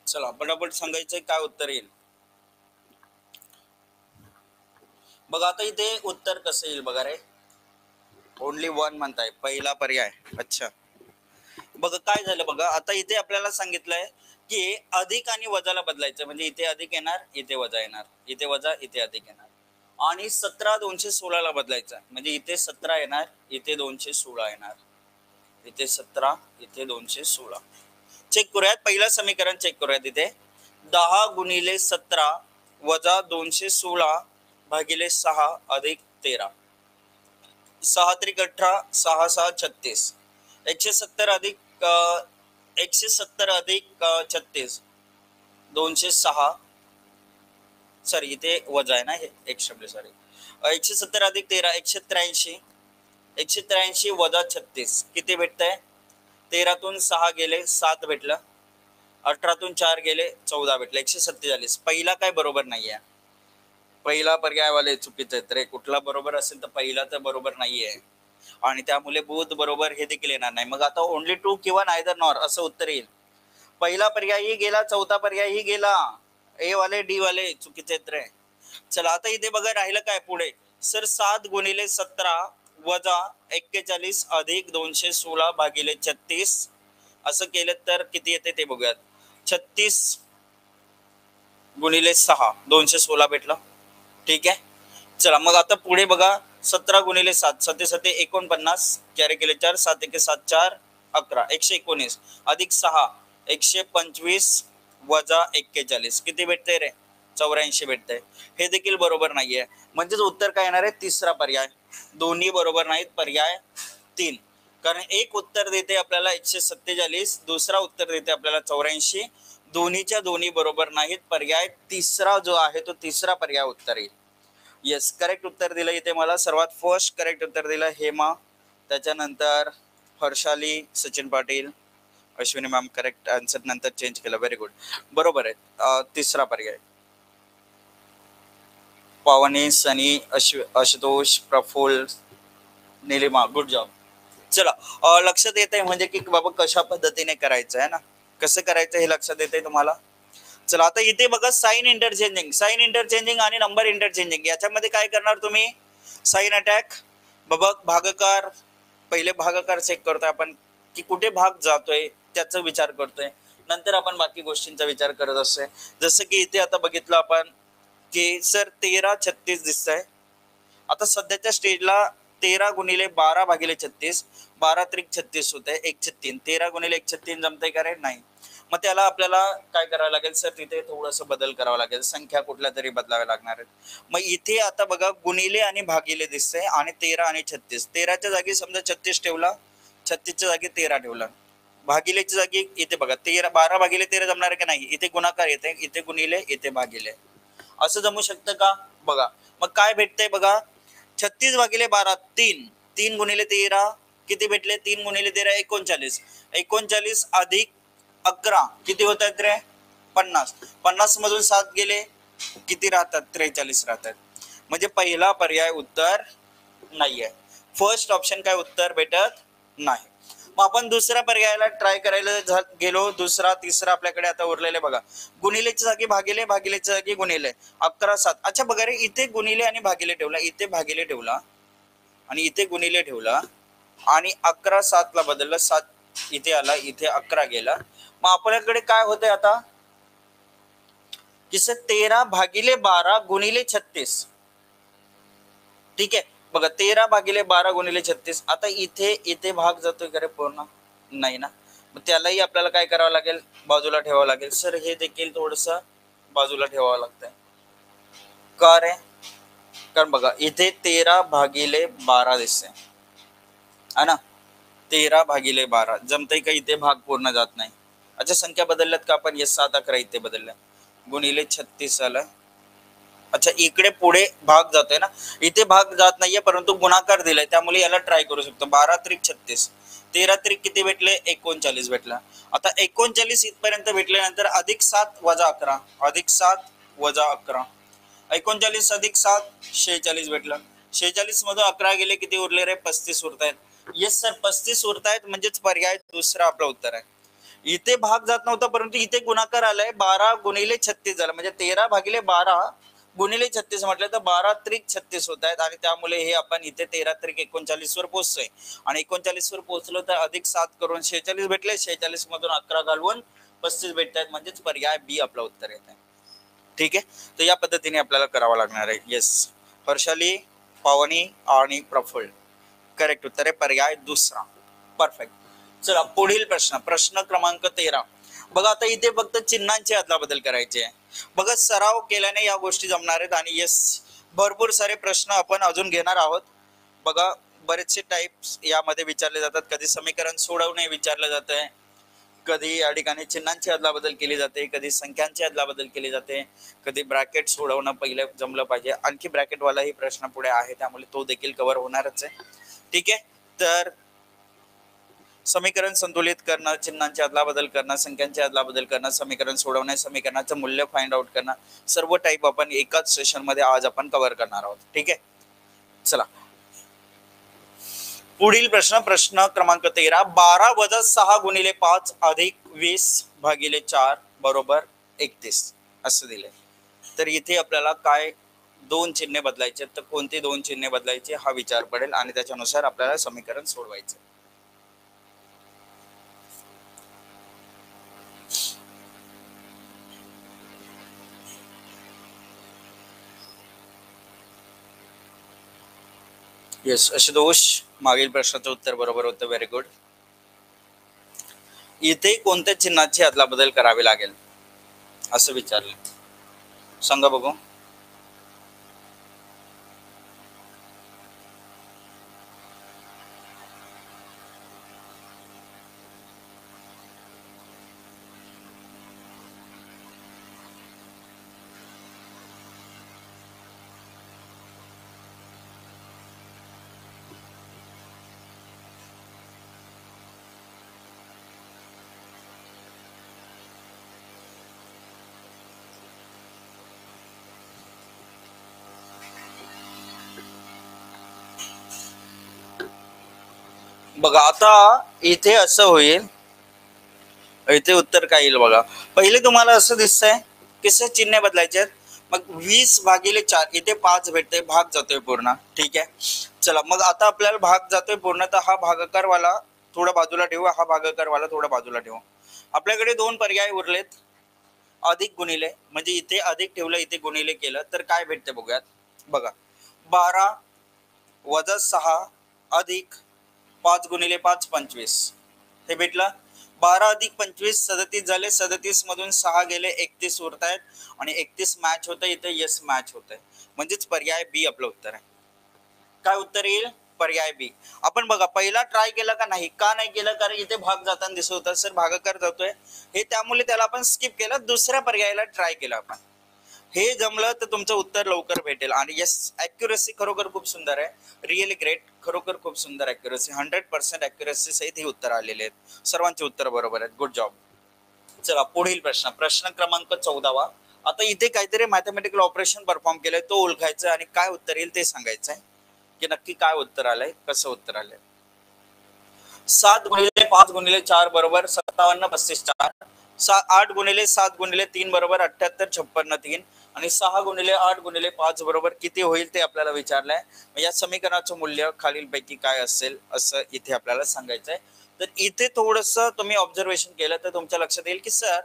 चला पटापट सांगायचंय काय उत्तर येईल. बघा आता इथे उत्तर कसं येईल बघा रे. ओनली वन म्हणताय, पहिला पर्याय. अच्छा बघा काय झालं बघा, आता इथे आपल्याला सांगितलंय की अधिक आणि वजाला बदलायचं, म्हणजे इथे अधिक येणार, इथे वजा येणार, इथे वजा, इथे अधिक येणार. आणि 17 ला बदलायचं, म्हणजे इथे 17 येणार, इथे 216 येणार, इथे 17, इथे 216. चेक करूयात, पहिलं समीकरण चेक करूयात. इथे 10 × 17 - 216 / 6 + 13. 6 त्रिक 18, 6 6 36. 170 अधिक 36 206. सॉरी इथे वजा आहे ना, हे एक शब्द सॉरी. 170 अधिक 13 183. 183 - 36 किती भेटतंय. 13तून 6 गेले 7 भेटलं, 18तून 4 गेले 14 भेटलं, 147. पहिला काय बरोबर नाहीये, पहिला पर्यायवाले चुकीचे आहेत रे. कुठला बरोबर असेल तर पहिला तर बरोबर नाहीये, आणि त्यामुळे बोध बरोबर हे देखील येणार नाही. मग आता ओनली ट्रू किंवा नायदर नॉर असं उत्तर येईल. पहिला पर्यायही गेला, चौथा पर्यायही गेला, ए वाले डी वाले चुकीचे आहेत रे. चला आता इथे बघा राहिलं काय पुढे. सर 7 × 17 - 41 अधिक 216 / 36 असं केलं तर किती येते ते बघूयात. 36 × 6 216 भेटलं. ठीक आहे. चला मग आता पुढे बघा, 17 × 7 7 7 49, 4 केले 4, 7 1 7 4 11, 119 अधिक 6 125 वजा 41 किती भेटते रे, 84 भेटते. हे देखील बरोबर नाहीये, म्हणजेच उत्तर काय येणार आहे, तिसरा पर्याय. दोन्ही बरोबर नाहीत, पर्याय 3. कारण एक उत्तर देते आपल्याला 147, दुसरा उत्तर देते आपल्याला 84. दोन्हीच्या दोन्ही बरोबर नाहीत, पर्याय तिसरा जो आहे तो तिसरा पर्याय उत्तर येईल. येस, करेक्ट उत्तर दिलं इथे मला. सर्वात फर्स्ट करेक्ट उत्तर दिलं हेमा, त्याच्यानंतर Harshali, Sachin Patil, Ashwini ma'am correct answer नंतर चेंज केलं. व्हेरी गुड, बरोबर आहे तिसरा पर्याय. Pavani, Sunny, Ashutosh, Praful, Nilima, good job. चला लक्षात येत आहे म्हणजे की बाबा कशा पद्धतीने करायचं आहे ना, कसं करायचं हे लक्षात येते तुम्हाला. चला आता इथे बघा, साइन इंटरचेंजिंग आणि नंबर इंटरचेंजिंग याच्यामध्ये काय करणार तुम्ही. साइन अटॅक, बाबा भागाकार, पहिले भागाकार चेक करतोय आपण की कुठे भाग जातोय त्याचा विचार करतोय. नंतर आपण बाकी गोष्टींचा विचार करत असतोय. जसं की इथे आता बघितलं आपण की सर 13 36 दिसतंय. आता सध्याच्या स्टेजला 13 × 12 / 36, 12 × 3 = 36 होत आहे. 1/3. 13 × 1/3 जमतंय का रे? नाही. मग त्याला आपल्याला काय करावं लागेल सर? तिथे थोडंसं बदल करावा लागेल, संख्या कुठल्या तरी बदलाव्या लागणार आहेत. मग इथे आता बघा गुणिले आणि भागिले दिसतंय आणि 13 आणि 36. 13च्या जागी समजा 36 ठेवला, 36च्या जागी 13 ठेवला, भागिलेच्या जागी इथे बघा 12 / 13 जमणार आहे का? नाही. इथे गुणाकार येते, इथे गुणिले, इथे भागिले. असं जमू शकतं का? बघा मग काय भेटतंय बघा. 36 / 12 3. 3 × 13 किती भेटले? 3 × 13 39. 39 अधिक 11 किती होत आहेत रे? 50. 50 मधून 7 गेले किती राहतात? 43 राहतात. म्हणजे पहिला पर्याय उत्तर नाहीये. फर्स्ट ऑप्शन काय उत्तर भेटत नाही. मग आपण दुसऱ्या पर्यायाला ट्राय करायला गेलो. दुसरा तिसरा आपल्याकडे आता उरलेले बघा. गुणिलेच्या जागी भागिले, भागिलेच्या जागी गुणिले. 11 7. अच्छा बघा रे, इथे गुणिले आणि भागिले ठेवला, इथे भागिले ठेवला आणि इथे गुणिले ठेवला आणि 11 7 ला बदललं. 7 इथे आला, इथे 11 गेला. मग आपल्याकडे काय होतंय आता की 13 / 12 × 36. ठीक आहे बघा. 13 / 12 × 36. आता इथे भाग जातोय का रे पूर्ण? नाही ना. मग त्यालाही आपल्याला काय करावं लागेल? बाजूला ठेवावं लागेल. सर हे देखील थोडस बाजूला ठेवावं लागतंय. का रे? कारण बघा इथे 13/12 दिसतंय है ना. 13/12 जमतंय का? इथे भाग पूर्ण जात नाही. अच्छा संख्या बदलल्यात का आपण? येस 7 11 इथे बदलल्या. गुणिले 36 आलं. अच्छा इकडे पुढे भाग जातोय ना, इथे भाग जात नाहीये परंतु गुणाकार दिलाय, त्यामुळे याला ट्राय करू शकतो. 12 त्रिक 36, 13 त्रिक किती भेटले? 39 भेटला. आता 39 इथपर्यंत भेटल्यानंतर अधिक 7 वजा 11, अधिक 7 वजा 11, 39 अधिक 7 46 भेटला. 46 मधून 11 गेले किती उरले रे? 35 उरतायत. येस सर 35 उरतायत, म्हणजेच पर्याय दुसरा आपलं उत्तर आहे. इथे भाग जात नव्हता परंतु इथे गुणाकार आलाय. 12 × 36 झाला, म्हणजे 13/12 गुणिले 36 म्हटलं तर 12 त्रिक 36 होत आहेत. आणि त्यामुळे हे आपण इथे 13 त्रिक 39 वर पोहोचतोय. आणि 39 वर पोहोचलो तर अधिक 7 करून 46 भेटले. 46 मधून 11 घालवून 35 भेटत आहेत, म्हणजेच पर्याय बी आपला उत्तर येत आहे. ठीक आहे. तर या पद्धतीने आपल्याला करावं लागणार आहे. येस हर्षाली, पावनी आणि प्रफुल्ल करेक्ट उत्तर आहे पर्याय दुसरा. परफेक्ट. चला पुढील प्रश्न, प्रश्न क्रमांक 13. बघा आता इथे फक्त चिन्हांची अदलाबदल करायची आहे. बघा सराव केल्याने या गोष्टी जमणार आहेत. आणि येस भरपूर सारे प्रश्न आपण अजून घेणार आहोत. बघा बरेचसे टाइप्स यामध्ये विचारले जातात. कधी समीकरण सोडवणे विचारलं जात आहे, कधी या ठिकाणी चिन्हांची अदलाबदल केली जाते, कधी संख्यांची अदलाबदल केली जाते, कधी ब्रॅकेट सोडवणं पहिले जमलं पाहिजे. आणखी ब्रॅकेटवालाही प्रश्न पुढे आहे, त्यामुळे तो देखील कव्हर होणारच आहे. ठीक आहे. तर समीकरण संतुलित करणं, चिन्हांची अदलाबदल करणं, संख्यांची अदलाबदल करणं, समीकरण सोडवणे, समीकरणाचं मूल्य फाइंड आउट करणं, सर्व टाइप आपण एकाच सेशन मध्ये आज आपण कव्हर करणार आहोत. ठीक आहे. चला पुढील प्रश्न, प्रश्न क्रमांक 13. 12 + 6 × 5 अधिक 20/4 बरोबर 31 असं दिले. तर इथे आपल्याला काय दोन चिन्हे बदलायचे, तर कोणती दोन चिन्हे बदलायची हा विचार पडेल आणि त्याच्यानुसार आपल्याला समीकरण सोडवायचं. येस आशुतोष, मागील प्रश्नाचं उत्तर बरोबर होतं. Very good. इथे कोणत्या चिन्हाची अदलाबदल करावी लागेल असं विचारलं, सांगा बघू. बघा आता इथे असं होईल, इथे उत्तर काय येईल बघा. पहिले तुम्हाला असं दिसतंय कसे चिन्ह बदलायचे आहेत. मग 20/4 इथे 5 भेटते, भाग जातोय पूर्ण. ठीक आहे. चला मग आता आपल्याला भाग जातोय पूर्ण, तर हा भागाकार वाला थोडा बाजूला ठेवू, हा भागाकार वाला थोडा बाजूला ठेवू. आपल्याकडे दोन पर्याय उरलेत, अधिक गुणिले, म्हणजे इथे अधिक ठेवलं इथे गुणिले केलं तर काय भेटते बघूयात. बघा 12 वजा 6 अधिक 5 गुणिले 5 25 हे भेटलं. 12 अधिक 25 37 झाले, 37 मधून 6 गेले 31 उरत आहेत आणि 31 मॅच होत आहे इथे, यस मॅच होत आहे, म्हणजेच पर्याय बी आपलं उत्तर आहे. काय उत्तर येईल? पर्याय बी. आपण बघा पहिला ट्राय केला का नाही, का नाही केलं, कारण इथे भाग जाताना दिसत होता सर भागाकार जातोय हे, त्यामुळे त्याला आपण स्किप केलं, दुसऱ्या पर्यायाला ट्राय केला आपण. हे जमलं तर तुमचं उत्तर लवकर भेटेल. आणि यस ॲक्युरसी खरोखर खूप सुंदर आहे, रिअली ग्रेट, खरोखर खूप सुंदर ॲक्युरसी, 100% ॲक्युरसी सहित ही उत्तर आलेले आहेत, सर्वांची उत्तर बरोबर आहेत, गुड जॉब. चला पुढील प्रश्न, प्रश्न क्रमांक 14. आता इथे काहीतरी मॅथमॅटिकल ऑपरेशन परफॉर्म केलंय, तो ओळखायचं आणि काय उत्तर येईल ते सांगायचं आहे की नक्की काय उत्तर आलंय, कसं उत्तर आलंय. 7 गुणिले 5 गुणिले 4 बरोबर 57 35 4, 8 गुणिले 7 गुणिले 3 बरोबर 78 56 3, आणि 6 गुणिले 8 गुणिले 5 बरोबर किती होईल ते आपल्याला विचारलंय. या समीकरणाचं मूल्य खालीलपैकी काय असेल असं इथे आपल्याला सांगायचं आहे. तर इथे थोडस तुम्ही ऑब्झर्वेशन केलं तर तुमच्या लक्षात येईल की सर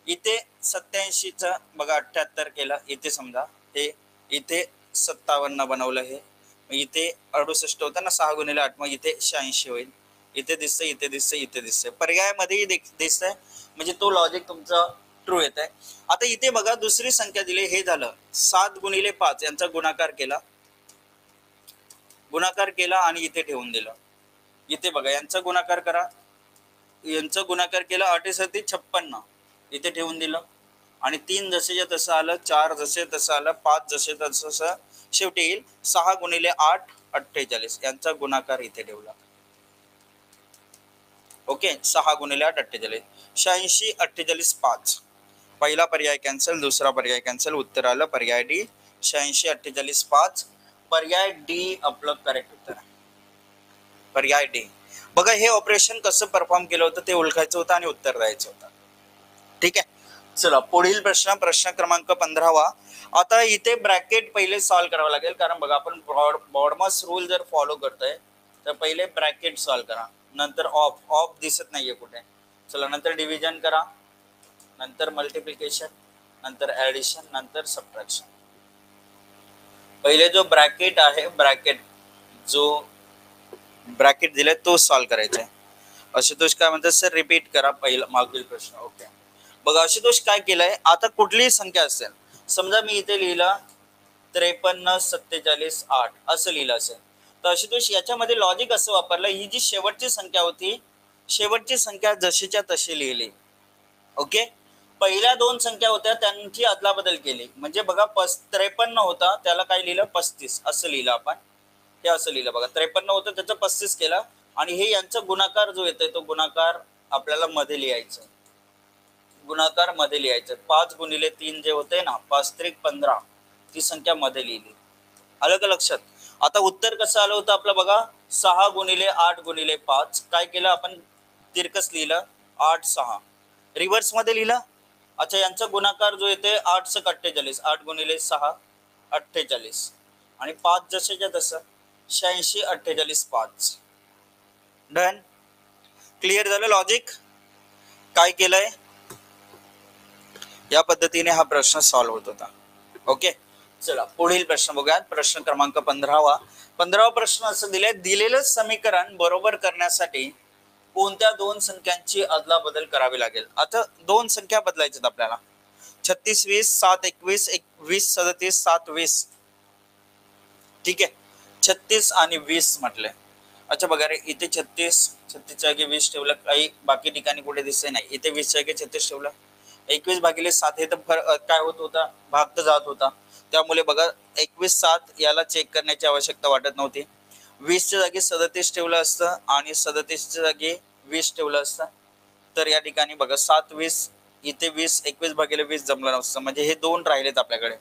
इथे 87च बघा 78 केलं, इथे समजा हे इथे 57 बनवलं, हे इथे 68 होतं ना 6 गुणिले 8, मग इथे 86 होईल, इथे दिसतंय इथे दिसतंय इथे दिसतंय, पर्यायामध्येही दिसतंय, म्हणजे तो लॉजिक तुमचं ट्रू येत आहे. आता इथे बघा दुसरी संख्या दिली, हे झालं 7 गुणिले 5 यांचा गुणाकार केला आणि इथे ठेवून दिलं. इथे बघा यांचा गुणाकार करा, यांचा गुणाकार केला 8 7 56 इथे ठेवून दिलं, आणि 3 जसेच्या तसं आलं, 4 जसे तसं आलं, 5 जसे तसं, शेवटी येईल 6 गुणिले 8 48 यांचा गुणाकार इथे ठेवला. ओके 6 गुणिले 8 48, 86 48 5, पहिला पर्याय कॅन्सल, दुसरा पर्याय कॅन्सल, उत्तर आलं पर्याय डी 86 48 5, पर्याय डी आपलं करेक्ट उत्तर आहे, पर्याय डी. बघा हे ऑपरेशन कसं परफॉर्म केलं होतं ते ओळखायचं होतं आणि उत्तर द्यायचं होतं. ठीक आहे, चला पुढील प्रश्न, प्रश्न क्रमांक 15. आता इथे ब्रॅकेट पहिले सॉल्व्ह करावं लागेल, कारण बघा आपण बॉडमॉस रूल जर फॉलो करतोय तर पहिले ब्रॅकेट सॉल्व्ह करा, नंतर ऑफ दिसत नाहीये कुठे, चला नंतर डिव्हिजन करा, नंतर मल्टिप्लिकेशन, नंतर ऍडिशन, नंतर सबट्रॅक्शन. पहिले जो ब्रॅकेट आहे, ब्रॅकेट दिलाय तो सॉल्व्ह करायचा आहे. आशुतोष काय म्हणतात सर रिपीट करा पहिला मागील प्रश्न. ओके बघा आशुतोष काय केलंय, आता कुठलीही संख्या असेल, समजा मी इथे लिहिलं 53 47 8 असं लिहिलं असेल, तर आशुतोष याच्यामध्ये लॉजिक असं वापरलं, ही जी शेवटची संख्या होती, शेवटची संख्या जशीच्या तशी लिहिली. ओके पहिल्या दोन संख्या होत्या त्यांची अदलाबदल केली, म्हणजे बघा 53 होता त्याला काय लिहिलं 35 असं लिहिलं आपण, हे असं लिहिलं बघा 53 होतं त्याचं 35 केलं, आणि हे यांचं गुणाकार जो येतोय तो गुणाकार आपल्याला मध्ये लिहायचं, गुणाकार मध्ये लिहायचं. 5 गुणिले 3 जे होते ना 5 त्रिक 15 ती संख्या मध्ये लिहिली, आलं का लक्षात. आता उत्तर कसं आलं होतं आपलं बघा 6 गुणिले 8 गुणिले 5, काय केलं आपण तिरकस लिहिलं 8 6 रिव्हर्स मध्ये लिहिलं. अच्छा यांचा गुणाकार जो येते 8 6 48, 8 गुणिले 6 48, आणि 5 जसेच्या तसं 86 48 5. डन, क्लिअर झालं लॉजिक. काय केलंय या पद्धतीने हा प्रश्न सॉल्व्ह होत होता. ओके चला पुढील प्रश्न बघूया, प्रश्न क्रमांक 15. प्रश्न असं दिलाय, दिलेलं समीकरण बरोबर करण्यासाठी कोणत्या दोन संख्यांची अदलाबदल करावी लागेल. आता दोन संख्या बदलायच्यात आपल्याला, 36 20 7 21 20 37 7 20. ठीक आहे 36 आणि 20 म्हटलंय. अच्छा बघा रे इथे 36 च्या जागी 20 ठेवलं, काही बाकी ठिकाणी कुठे दिसत नाही, इथे 20 च्या जागी 36 ठेवलं, 21 भागिले 7 हे तर काय होत होता भाग तर जात होता, त्यामुळे बघा 21 7 याला चेक करण्याची आवश्यकता वाटत नव्हती. 20 च्या जागी 37 ठेवलं असतं आणि 37 च्या जागी 20 ठेवलं असतं, तर या ठिकाणी बघा 7 20 इथे 20 21 भागिले 20 जमलं नसतं, म्हणजे हे दोन राहिलेत आपल्याकडे.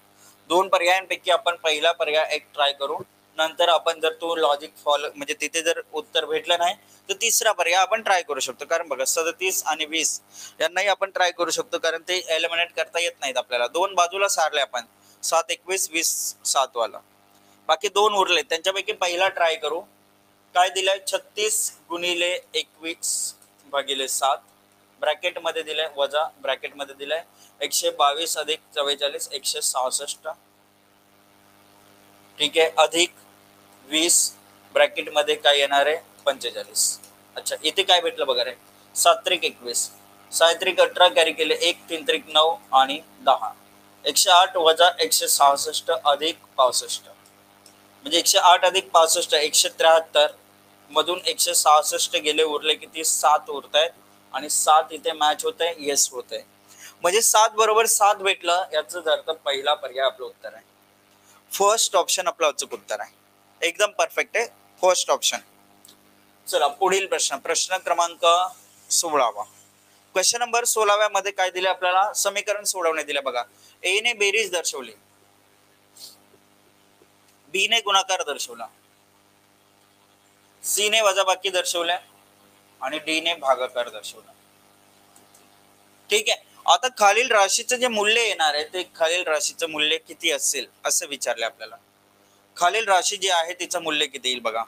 दोन पर्यायांपैकी आपण पहिला पर्याय एक ट्राय करू, नंतर आपण जर तो लॉजिक फॉलो म्हणजे तिथे जर उत्तर भेटलं नाही तर तिसरा पर्याय आपण ट्राय करू शकतो. कारण बघा 37 आणि 20 यांनाही आपण ट्राय करू शकतो, कारण ते एलिमिनेट करता येत नाहीत आपल्याला, दोन बाजूला सारले आपण 7 21 20 7 वाला, बाकी दोन उरले त्यांच्यापैकी पहिला ट्राय करू. काय दिलंय 36 गुणिले 21 भागिले 7, ब्रॅकेटमध्ये दिलंय वजा ब्रॅकेटमध्ये दिलंय 122 अधिक 44 166, ठीक आहे, अधिक 20 ब्रॅकेटमध्ये काय येणार आहे 45. अच्छा इथे काय भेटलं बघा रे, 7 त्रिक 21, 6 त्रिक 18 कॅरी केले, 1 3 त्रिक 9 आणि 10, 108 वजा 166 अधिक 65, म्हणजे 108 अधिक 65 173 मधून 166 गेले, उरले किती 7 उरत आहेत आणि 7 इथे मॅच होत आहे, येस होत आहे, म्हणजे 7 बरोबर 7 भेटलं, याचा अर्थ पहिला पर्याय आपलं उत्तर आहे. फर्स्ट ऑप्शन आपलं अचूक उत्तर आहे, एकदम परफेक्ट आहे फर्स्ट ऑप्शन. चला पुढील प्रश्न, प्रश्न क्रमांक 16. क्वेश्चन नंबर 16 मध्ये काय दिले आपल्याला, समीकरण सोडवणे दिले बघा. ए ने बेरीज दर्शवली, बी ने गुणाकार दर्शवला, सी ने वजाबाकी दर्शवल्या आणि डी ने भागाकार दर्शवला. ठीक आहे, आता खालील राशीचं जे मूल्य येणार आहे ते खालील राशीचं मूल्य किती असेल असं विचारले आपल्याला. खालील राशी जी आहे तिचं मूल्य किती येईल बघा.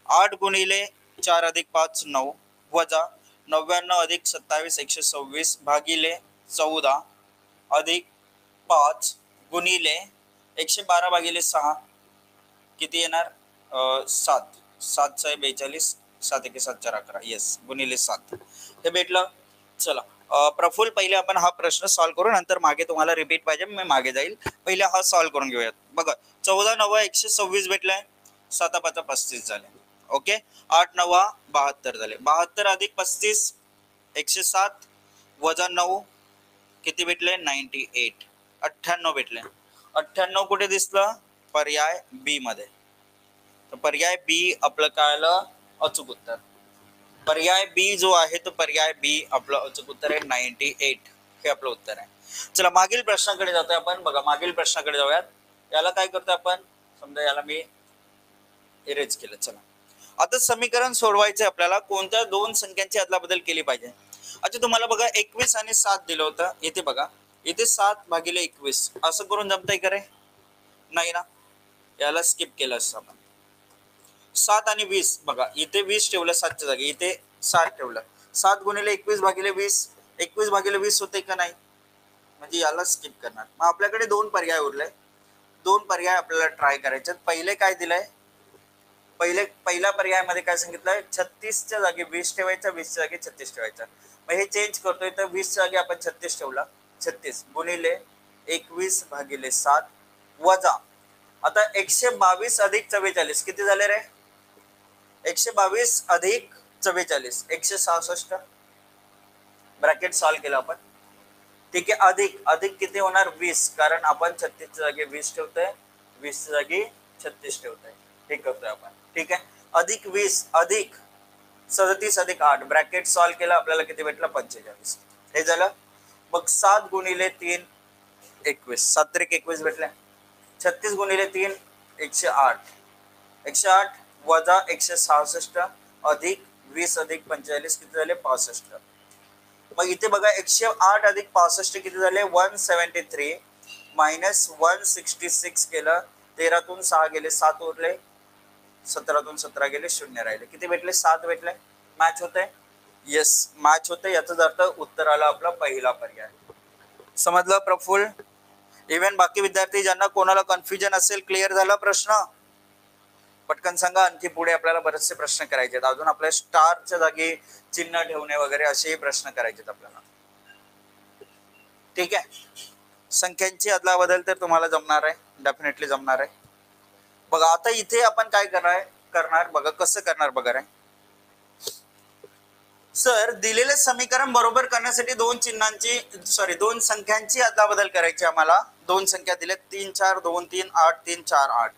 8 गुणिले 4 अधिक 5 9 वजा 99 अधिक 27 126 भागिले 14 अधिक 5 गुणिले 112 भागिले 6 किती येणार 7, 7 6 42, 7 1 7 4 11, येस गुणिले 7 हे भेटलं. चला प्रफुल्ल पहिले आपण हा प्रश्न सॉल्व करू, नंतर मागे तुम्हाला रिपीट पाहिजे मी मागे जाईल, पहिले हा सॉल्व करून घेऊयात. बघा 14 9 126 भेटलाय, 7 5 35 झाले, ओके. 8 9 72 झाले, 72 अधिक 35 107 वजा 9 किती भेटले 98, 98 भेटले. 98 कुठे दिसलं, पर्याय बी मध्ये, तर पर्याय बी आपलं काय आलं अचूक उत्तर. पर्याय बी जो आहे तो पर्याय बी आपलं अचूक उत्तर आहे, 98 हे आपलं उत्तर आहे. चला मागील प्रश्नाकडे जातोय आपण. बघा मागील प्रश्नाकडे जाऊयात. याला काय करतोय आपण, समजा याला मी इरेज केलं. चला आता समीकरण सोडवायचे आपल्याला, कोणत्या दोन संख्यांची अदलाबदल केली पाहिजे. अच्छा तुम्हाला बघा 21 आणि 7 दिलं होतं, इथे बघा इथे 7 भागिले 21 असं करून जमतंय का रे, नाही ना, याला स्किप केलं असतं आपण. 7 आणि 20 बघा इथे 20 ठेवलं 7च्या जागी, इथे 7 ठेवलं, 7 गुणिले 21 भागिले 20, 21 भागिले 20 होते का नाही, म्हणजे याला स्किप करणार. मग आपल्याकडे दोन पर्याय उरले, दोन पर्याय आपल्याला ट्राय करायचे. पहिले काय दिलंय, पहिल्या पर्यायामध्ये काय सांगितलंय 36च्या जागी 20 ठेवायचा, 20च्या जागी 36 ठेवायचा. मग हे चेंज करतोय, तर 20च्या जागी आपण 36 ठेवला, 36 गुणिले 21 भागिले 7 वजा आता 122 अधिक 44 किती झाले रे, 122 अधिक 44 166, ब्रॅकेट सॉल्व केला आपण, ठीक आहे. अधिक अधिक किती होणार 20, कारण आपण 36च्या जागी 20 ठेवतोय, 20च्या जागी 36 ठेवतोय, हे करतोय आपण, ठीक आहे. अधिक 20 अधिक 37 अधिक 8 ब्रॅकेट सॉल्व केला, आपल्याला किती भेटलं 45, हे झालं. मग 7 गुणिले 3 21, 7 त्रिक 21 भेटले, 36 गुणिले 3 108, 108 वजा 166 अधिक 20 अधिक 45 किती झाले 65. मग इथे बघा 108 अधिक 65 किती झाले 173 मायनस 166 केलं, 13 तून 6 गेले 7 उरले, 17 तून 17 गेले 0 राहिले, किती भेटले 7 भेटले. मॅच होते, येस मॅच होते, याचाच अर्थ उत्तर आला आपला पहिला पर्याय. समजलं प्रफुल्ल. इव्हन बाकी विद्यार्थी ज्यांना कोणाला कन्फ्युजन असेल, क्लिअर झाला प्रश्न, पटकन सांगा. आणखी पुढे आपल्याला बरेचसे प्रश्न करायचे आहेत, अजून आपल्या स्टारच्या जागी चिन्ह ठेवणे वगैरे असेही प्रश्न करायचे आहेत आपल्याला, ठीक आहे. संख्यांची अदलाबदल तर तुम्हाला जमणार आहे, डेफिनेटली जमणार आहे. बघा आता इथे आपण काय करणार बघा, कसं करणार बघा रे. सर दिलेले समीकरण बरोबर करण्यासाठी दोन संख्यांची अदलाबदल करायची आम्हाला. दोन संख्या दिल्या 3 4 2 3 8 3 4 8.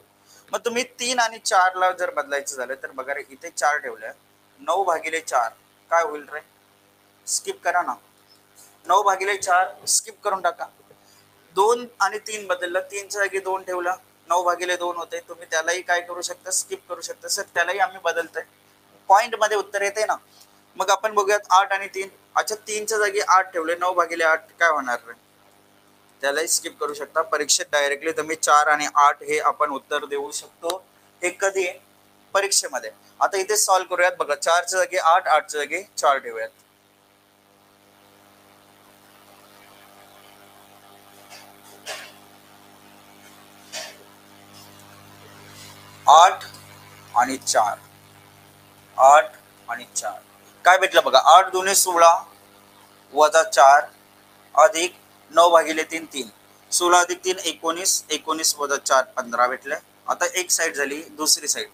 मग तुम्ही 3 आणि 4 ला जर बदलायचं झालं तर बघा रे, इथे 4 ठेवलं, 9 भागिले 4 काय होईल रे, स्किप करा ना, 9 भागिले 4 स्किप करून टाका. 2 आणि 3 बदललं, 3च्या जागी 2 ठेवला, 9 भागिले 2 होते. तुम्ही त्यालाही काय करू शकता, स्किप करू शकता. सर त्यालाही आम्ही बदलतोय, पॉइंट मध्ये उत्तर येते ना. मग आपण बघूयात 8 आणि 3. अच्छा 3च्या जागी 8 ठेवले, 9 भागिले 8 काय होणार रे, त्यालाही स्किप करू शकता. परीक्षेत डायरेक्टली तुम्ही 4 आणि 8 हे आपण उत्तर देऊ शकतो. हे कधी परीक्षेमध्ये. आता इथे सॉल्व करूयात बघा, 4च्या जागी 8 8च्या जागी 4 ठेवूयात. 8 आणि 4, 8 आणि 4 काय भेटलं बघा, 8 दुने 16 वजा 4 अधिक 9 भागिले 3 3, 16 अधिक 3 19, 19 वजा 4 15 भेटले. आता एक साइड झाली, दुसरी साइड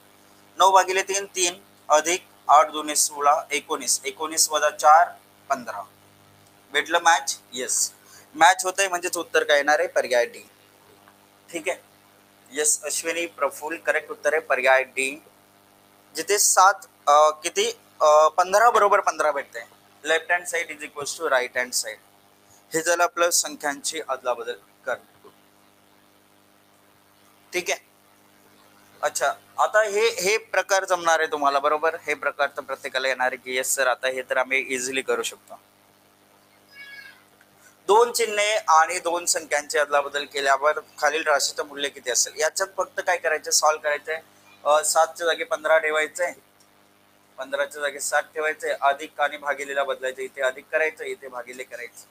9 भागिले 3 3 अधिक 8 दुने 16 19, 19 वजा 4 15 भेटलं. मॅच, येस मॅच होत आहे, म्हणजेच उत्तर काय येणार आहे, पर्याय डी. ठीक आहे, येस अश्विनी प्रफुल्ल, करेक्ट उत्तर आहे पर्याय डी. जिथे 7 किती 15 बरोबर 15 भेटते. Left hand side is equal to right hand side. हे झालं आपलं संख्यांची अदलाबदल कर. ठीक आहे. अच्छा, आता हे प्रकार जमणार आहे तुम्हाला बरोबर. हे प्रकार तर प्रत्येकाला येणार आहे की येस सर, आता हे तर आम्ही इझिली करू शकतो. दोन चिन्हे आणि दोन संख्यांची अदलाबदल केल्यावर खालील राशीचं मूल्य किती असेल. याच्यात फक्त काय करायचं, सॉल्व्ह करायचंय. 7च्या जागी 15 ठेवायचंय, 15च्या जागी 7 ठेवायचंय, अधिक आणि भागिलेला बदलायचं. इथे अधिक करायचं, इथे भागिले करायचं.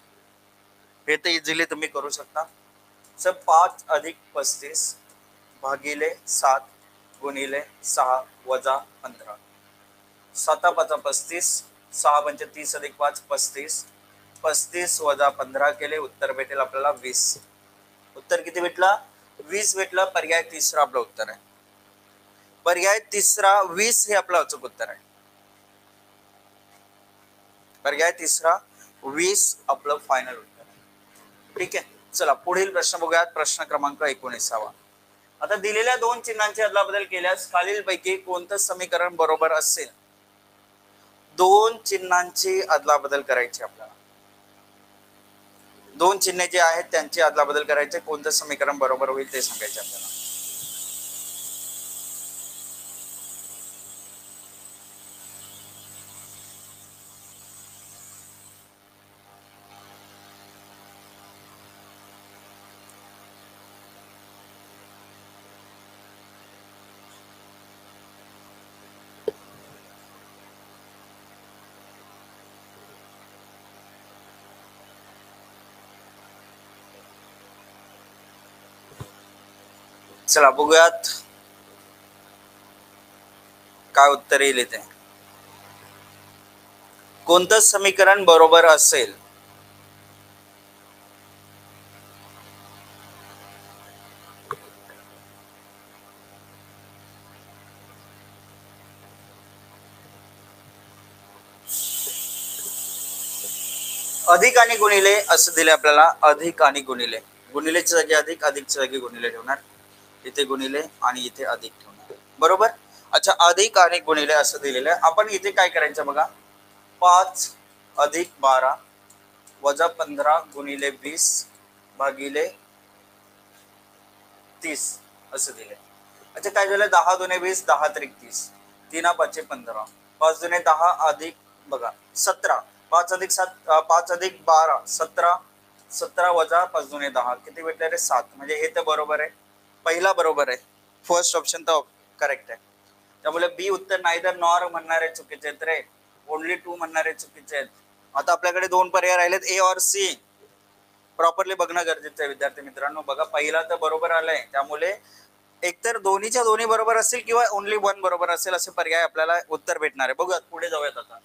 हे तर इझिली तुम्ही करू शकता. सर 5 अधिक 35 भागिले 7 गुणिले 6 वजा 15, 7 5 35, 6 पंचे 30 अधिक 5 35, 35 वजा 15 केले, उत्तर भेटेल आपल्याला 20. उत्तर किती भेटला, 20 भेटलं. पर्याय तिसरा आपलं उत्तर आहे. पर्याय तिसरा 20 हे आपलं अचूक उत्तर आहे. पर्याय तिसरा 20 आपलं फायनल उत्तर आहे. ठीक आहे, चला पुढील प्रश्न बघूयात. प्रश्न क्रमांक 19. आता दिलेल्या दोन चिन्हांची अदलाबदल केल्यास खालीलपैकी कोणतं समीकरण बरोबर असेल. दोन चिन्हांची अदलाबदल करायची आपल्याला. दोन चिन्हे जे आहेत त्यांची अदलाबदल करायचे, कोणतं समीकरण बरोबर होईल ते सांगायचे आपल्याला. चला बघूयात काय उत्तर येईल इथे. कोणतं समीकरण बरोबर असेल. अधिक आणि गुणिले असं दिले आपल्याला. अधिक आणि गुणिले, गुणिलेच्या जागी अधिक, अधिकच्या जागी गुणिले ठेवणार. इथे गुणिले आणि इथे अधिक ठेवणार, बरोबर. अच्छा, अधिक आणि गुणिले असं दिलेलं आहे. आपण इथे काय करायचं बघा, 5 अधिक 12 वजा 15 गुणिले 20 भागिले 30 असं दिले. अच्छा, काय झालं, 10 दुने 20, 10 त्रिक 30, 3 5 15, 5 दुने 10 अधिक बघा 17, 5 अधिक 7 5 अधिक 12 17, 17 वजा 5 दुने 10 किती भेटले रे, 7. म्हणजे हे तर बरोबर आहे, पहिला बरोबर आहे. फर्स्ट ऑप्शन तर करेक्ट आहे. त्यामुळे बी उत्तर नाहीतर नॉर म्हणणारे चुकीचे आहेत रे, ओनली 2 म्हणणारे चुकीचे आहेत. आता आपल्याकडे दोन पर्याय राहिलेत, ए और सी. प्रॉपरली बघणं गरजेचं आहे विद्यार्थी मित्रांनो. बघा पहिला तर बरोबर आलाय, त्यामुळे एकतर दोन्हीच्या दोन्ही बरोबर असेल किंवा ओनली वन बरोबर असेल असे पर्याय आपल्याला उत्तर भेटणार आहे. बघूयात, पुढे जाऊयात. आता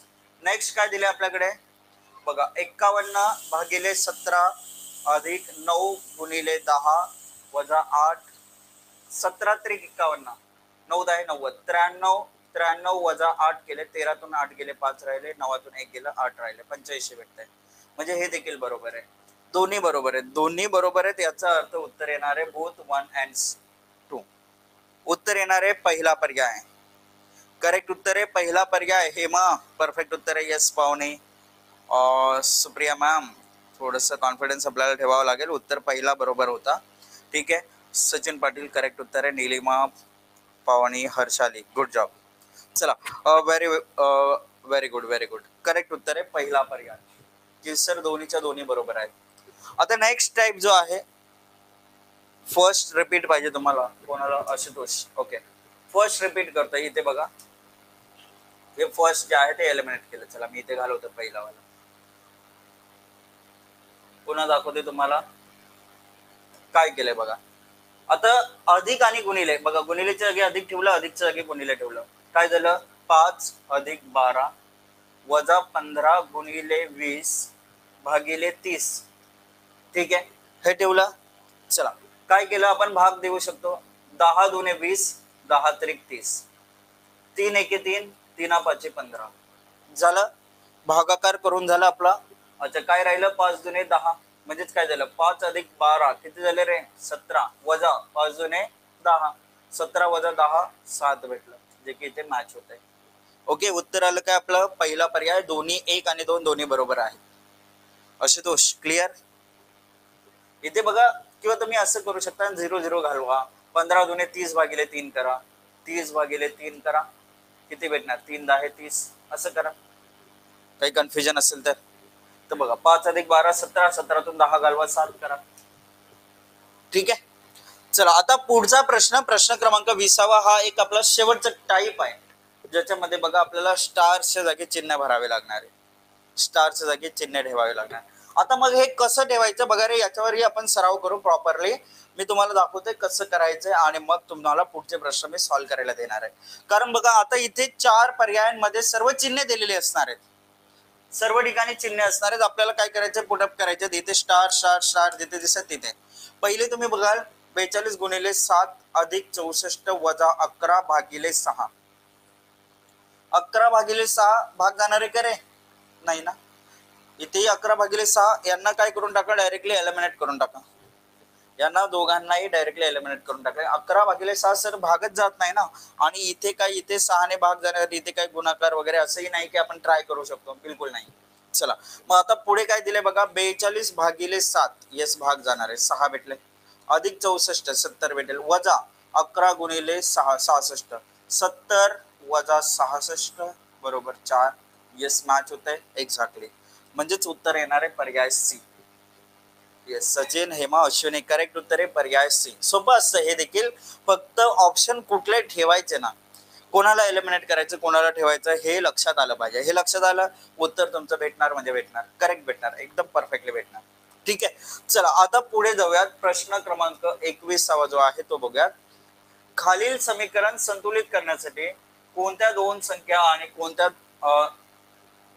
नेक्स्ट काय दिले आपल्याकडे बघा, 51 भागिले 17 अधिक 9 गुणिले 10 वजा 8, 17 त्रिक 51, 9 10 90, 93, 93 वजा 8 केले, 13तून 8 गेले 5 राहिले, 9तून 1 गेलं 8 राहिले, 85 भेटतंय. म्हणजे हे देखील बरोबर आहे. दोन्ही बरोबर आहेत, दोन्ही बरोबर आहेत. याचा अर्थ उत्तर येणार आहे बोथ 1 and 2. उत्तर येणार आहे पहिला पर्याय. करेक्ट उत्तर आहे पहिला पर्याय. हेमा परफेक्ट उत्तर आहे. यस पावणे, सुप्रिया मॅम थोडंसं कॉन्फिडन्स आपल्याला ठेवावं लागेल. उत्तर पहिला बरोबर होता. ठीक आहे. सचिन पाटील करेक्ट उत्तर आहे. नीलिमा, पावनी, हर्षाली, गुड जॉब. चला, very good, very good. Correct उत्तर आहे पहिला पर्याय, की सर दोन्हीच्या दोन्ही बरोबर आहेत. आता नेक्स्ट टाइप जो आहे, फर्स्ट रिपीट पाहिजे तुम्हाला कोणाला, आशुतोष. ओके, फर्स्ट रिपीट करतो. इथे बघा, हे फर्स्ट जे आहे ते एलिमिनेट केलं. चला मी इथे घालवतो पहिला वाला, पुन्हा दाखवते तुम्हाला काय केलंय बघा. आता अधिक आणि गुणिले बघा, गुणिलेच्या जागी अधिक ठेवलं, अधिकच्या जागी गुणिले ठेवलं, काय झालं 5 अधिक 12 वजा 15 गुणिले 20 भागिले 30. ठीक आहे, हे ठेवलं. चला काय केलं आपण, भाग देऊ शकतो. 10 दुने 20, 10 त्रिक 30, 3 एके 3, 3 5 15 झालं. भागाकार करून झालं आपला. अच्छा काय राहिलं, 5 दुने 10 म्हणजेच काय झालं 5 अधिक 12 किती झाले रे 17 वजा 5 दुने 10, 17 वजा 10 7 भेटलं, जे की इथे मॅच होत आहे. ओके, उत्तर आलं काय आपलं पहिला पर्याय, दोन्ही 1 आणि 2 दोन्ही बरोबर आहे. आशुतोष क्लिअर. इथे बघा, किंवा तुम्ही असं करू शकता 0 0 घालवा, 15 दुने 30 भागिले 3 करा, 30 भागिले 3 करा, किती भेटणार 3 10 30, असं करा. काही कन्फ्युजन असेल तर बघा 5 अधिक 12 17, 17तून 10 घालवा 7 करा. ठीक आहे, चला आता पुढचा प्रश्न, प्रश्न क्रमांक 20 हा एक आपला शेवटचा टाईप आहे, ज्याच्यामध्ये बघा आपल्याला स्टारच्या जागी चिन्ह भरावे लागणार आहे, स्टारच्या जागी चिन्ह ठेवावे लागणार. आता मग हे कसं ठेवायचं बघा रे, याच्यावरही आपण सराव करू प्रॉपरली. मी तुम्हाला दाखवतोय कसं करायचंय आणि मग तुम्हाला पुढचे प्रश्न मी सॉल्व्ह करायला देणार आहे. कारण बघा आता इथे 4 पर्यायांमध्ये सर्व चिन्ह दिलेली असणार आहेत, सर्व ठिकाणी चिन्ह असणार आहेत. आपल्याला काय करायचं, पुटअप करायचं. इथे स्टार स्टार स्टार जिथे दिसत तिथे पहिले तुम्ही बघाल 42 गुणिले 7 अधिक 64 वजा 11 भागिले 6. 11 भागिले 6 भाग जाणार आहे का रे, नाही ना. इथे 11 भागिले 6 यांना काय करून टाका, डायरेक्टली एलिमिनेट करून टाका, यांना दोघांनाही डायरेक्टली एलिमिनेट करून टाका. 11 भागिले 6 सर भागच जात नाही ना, आणि इथे काय, इथे 6 ने भाग जाणार, इथे काय गुणाकार वगैरे असंही नाही की आपण ट्राय करू शकतो, बिलकुल नाही. चला मग आता पुढे काय दिले बघा, 42 भागिले 7 येस भाग जाणार आहे 6 भेटले, अधिक 64 70 भेटेल, वजा 11 गुणिले 6 66, 70 वजा 66 बरोबर 4. येस मॅच होत आहे एक्झॅक्टली, म्हणजेच उत्तर येणार आहे पर्याय C. Yes Sachin Hema Ashwini correct उत्तर आहे पर्याय सी. सोपं असतं हे देखील, फक्त ऑप्शन कुठले ठेवायचे ना, कोणाला एलिमिनेट करायचं कोणाला ठेवायचं हे लक्षात आलं पाहिजे. हे लक्षात आलं, उत्तर तुमचं भेटणार म्हणजे भेटणार, करेक्ट भेटणार, एकदम परफेक्टली भेटणार. ठीक आहे, चला आता पुढे जाऊयात. प्रश्न क्रमांक 21 जो आहे तो बघूयात. खालील समीकरण संतुलित करण्यासाठी कोणत्या दोन संख्या आणि कोणत्या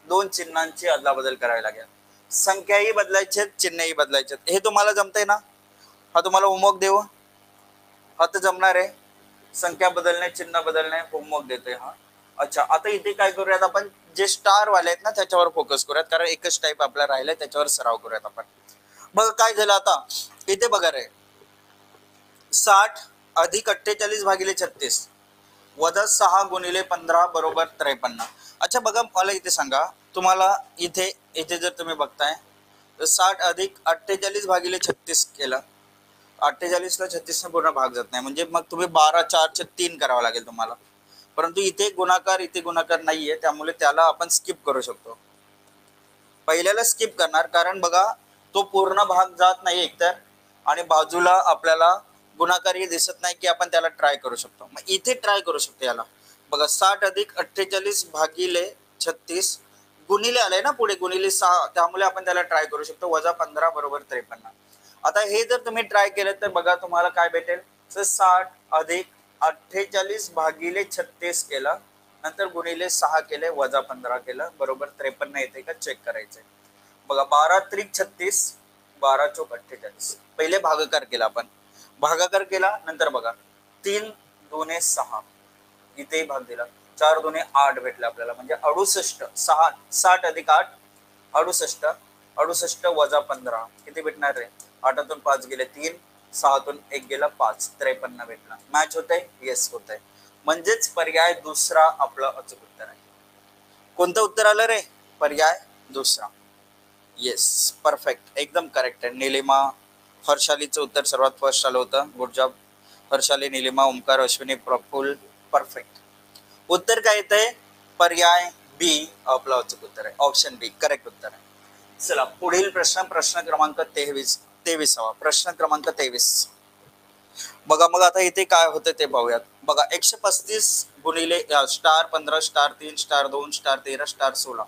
दोन चिन्हांची अदलाबदल करावी लागेल. संख्याही बदलायचे, चिन्हही बदलायचे. हे तुम्हाला जमतंय ना, हा तुम्हाला होमवर्क देऊ, हा तर जमणार आहे. संख्या बदलणे, चिन्ह बदलणे होमवर्क देतोय हा. अच्छा आता इथे काय करूयात आपण, जे स्टार वाले आहेत ना त्याच्यावर फोकस करूयात, कारण एकच टाईप आपला राहिलाय, त्याच्यावर सराव करूयात आपण. बघा काय झालं आता इथे बघा रे, 60 अधिक 48 भागिले 36 वजा 6 गुणिले 15 बरोबर 53. अच्छा बघा मला इथे सांगा, तुम्हाला इथे इथे जर तुम्ही बघताय तर 60 अधिक 48 भागिले 36 केलं, 48 ला 36 ने पूर्ण भाग जात नाही, म्हणजे मग तुम्ही 12 4 3 करावं लागेल तुम्हाला. परंतु इथे गुणाकार नाहीये, त्यामुळे त्याला आपण स्किप करू शकतो. पहिल्याला स्किप करणार, कारण बघा तो पूर्ण भाग जात नाही एकतर, आणि बाजूला आपल्याला गुणाकारही दिसत नाही की आपण त्याला ट्राय करू शकतो. मग इथे ट्राय करू शकतो याला बघा, 60 अधिक 48 भागिले 36 गुणिले आलंय ना पुढे, गुणिले 6, त्यामुळे आपण त्याला ट्राय करू शकतो, वजा 15 बरोबर 53. आता हे जर तुम्ही ट्राय केलं तर बघा तुम्हाला काय भेटेल, तर 60 अधिक 48 भागिले 36 केलं, नंतर गुणिले 6 केले, वजा 15 केलं, बरोबर 53 येते का चेक करायचंय. बघा 12 त्रिक 36, 12 चौक 48. पहिले भागाकार केला आपण, भागाकार केला, नंतर बघा 3 दुने 6, इथेही भाग दिला, 4 दुने 8 भेटले आपल्याला, म्हणजे 68. 60 अधिक 8 68, 68 वजा 15 किती भेटणार रे, 8तून 5 गेले 3, 6तून 1 गेला 5, 53 भेटला. मॅच होत आहे, येस होत आहे, म्हणजेच पर्याय दुसरा आपलं अचूक उत्तर आहे. कोणतं उत्तर आलं रे, पर्याय दुसरा. येस परफेक्ट, एकदम करेक्ट आहे. निलिमा हर्षालीचं उत्तर सर्वात फर्स्ट आलं होतं, good job Harshali, Nilima, Omkar, Ashwini, Praful, perfect. उत्तर काय येत आहे, पर्याय बी आपलं अचूक उत्तर आहे, ऑप्शन बी करेक्ट उत्तर आहे. चला पुढील प्रश्न, प्रश्न क्रमांक 23. प्रश्न क्रमांक 23 बघा. मग आता इथे काय होतं ते पाहूयात. बघा 135 गुणिले star 15 star 3 star 2 star 13 star 16.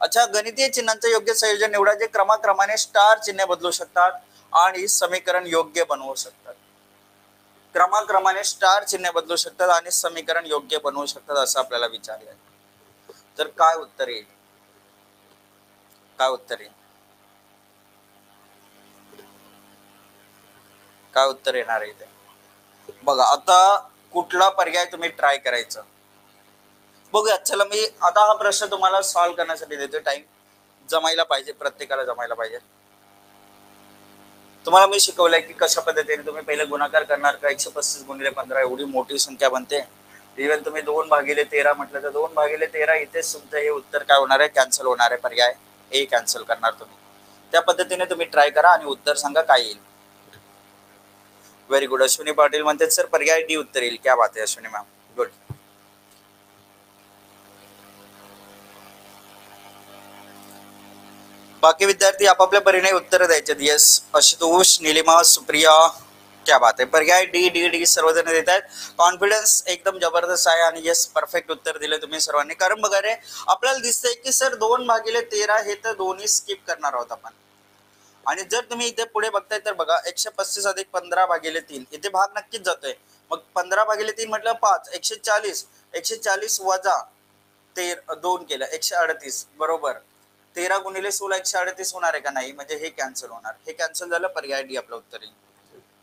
अच्छा गणितीय चिन्हांचं योग्य संयोजन निवडा जे क्रमाक्रमाने स्टार चिन्ह बदलू शकतात आणि समीकरण योग्य बनवू शकतात. क्रमाक्रमाने स्टार चिन्ह बदलू शकतात आणि समीकरण योग्य बनवू शकतात असं आपल्याला विचारलंय. तर काय उत्तर येईल? काय उत्तर येईल? काय उत्तर येणार आहे ते बघा. आता कुठला पर्याय तुम्ही ट्राय करायचं बघूया. चला मी आता हा प्रश्न तुम्हाला सॉल्व्ह करण्यासाठी देतो. टाइम जमायला पाहिजे, प्रत्येकाला जमायला पाहिजे. तुम्हाला मी शिकवलंय की कशा पद्धतीने तुम्ही पहिले गुणाकार करणार का 135 गुणिले 15 एवढी मोठी संख्या बनते. इव्हन तुम्ही 2/13 म्हटलं तर 2/13 इथेच तुमचं हे उत्तर काय होणार आहे? कॅन्सल होणार आहे. पर्याय ए कॅन्सल करणार तुम्ही. त्या पद्धतीने तुम्ही ट्राय करा आणि उत्तर सांगा काय येईल. Very good. अश्विनी पाटील म्हणते सर पर्याय डी उत्तर येईल. क्या बात आहे अश्विनी मॅम, गुड. बाकी विद्यार्थी आपापल्या परीने उत्तर द्यायचे. यस, आशुतोष, निलिमा, सुप्रिया, क्या बात आहे. पर्याय डी डी डी सर्वजण देत आहेत. कॉन्फिडन्स एकदम जबरदस्त आहे आणि यस परफेक्ट उत्तर दिले तुम्ही सर्वांनी. कारण बघा रे, आपल्याला दिसतंय की सर 2/13 हे तर दोन्ही स्किप करणार आहोत आपण. आणि जर तुम्ही इथे पुढे बघताय तर बघा 135 अधिक 15/3 इथे भाग नक्कीच जातोय. मग 15/3 म्हटलं 5. 140 वजा 2 केलं 138 बरोबर. 13 गुणिले 16 138 होणार आहे का? नाही, म्हणजे हे कॅन्सल होणार. हे कॅन्सल झालं. पर्याय डी आपलं उत्तर येईल.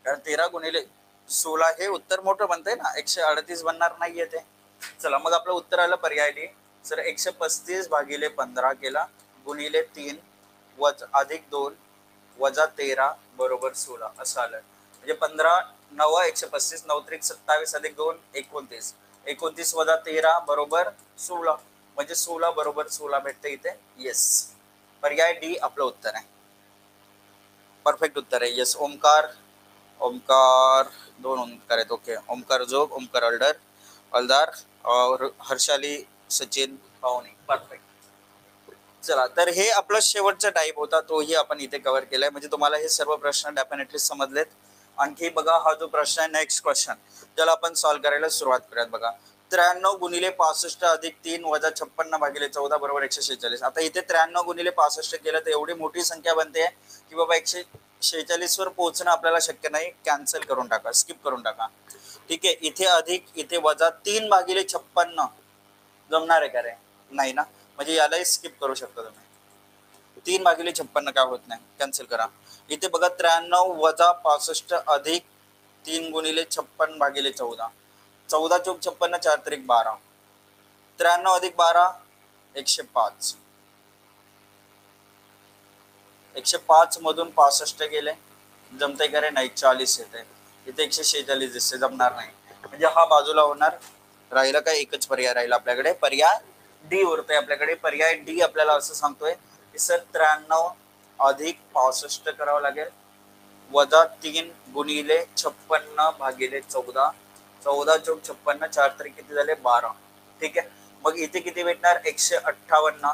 कारण 13 गुणिले 16 हे उत्तर मोठं बनतंय ना, 138 बनणार नाहीये ते. चला मग आपलं उत्तर आलं पर्याय डी. सर 135/15 केला गुणिले 3 अधिक 2 वजा 13 बरोबर 16 असं आलं. म्हणजे 15 9 135 9 त्रिक 27 अधिक 2 29 29 वजा 13 बरोबर 16 म्हणजे 16 बरोबर 16 भेटते इथे. येस, पर्याय डी आपलं उत्तर आहे. परफेक्ट उत्तर आहे. येस. ओमकार 2 ओमकार आहेत. ओके. ओमकार जोग, ओमकार अलदार और हर्षाली सचिन पाहुणे. परफेक्ट. चला तर हे आपला शेवटचा टाईप होता, तोही आपण इथे कव्हर केलाय. म्हणजे तुम्हाला हे सर्व प्रश्न डेफिनेटली समजलेत. आणखी बघा हा जो प्रश्न आहे नेक्स्ट क्वेश्चन, त्याला आपण सॉल्व्ह करायला सुरुवात करूयात. बघा 93 गुणिले 65 अधिक 3 वजा 56/14 बरोबर 146. आता इथे 93 गुणिले 65 केलं तर एवढी मोठी संख्या बनते की बाबा 146 वर पोहोचणं आपल्याला शक्य नाही. कॅन्सल करून टाका, स्किप करून टाका. ठीक आहे. इथे अधिक इथे वजा 3/56 जमणार आहे का रे? नाही ना, म्हणजे यालाही स्किप करू शकता तुम्ही. 3/56 काय होत नाही, कॅन्सल करा. इथे बघा 93 वजा 65 अधिक 3 गुणिले 56/14 14 चौक 56 4 त्रिक 12 93 अधिक 12 105 105 मधून 65 गेले, जमते का रे? नाही, 40 येते. इथे 146 दिसते, जमणार नाही. म्हणजे हा बाजूला होणार. राहिला काय? एकच पर्याय राहिला आपल्याकडे. पर्याय डी उरतोय आपल्याकडे. पर्याय डी आपल्याला असं सांगतोय की सर 93 अधिक 65 करावं लागेल वजा 3 गुणिले 56/14 14 चौक 56 4 तरी किती झाले? 12. ठीक आहे. मग इथे किती भेटणार? 158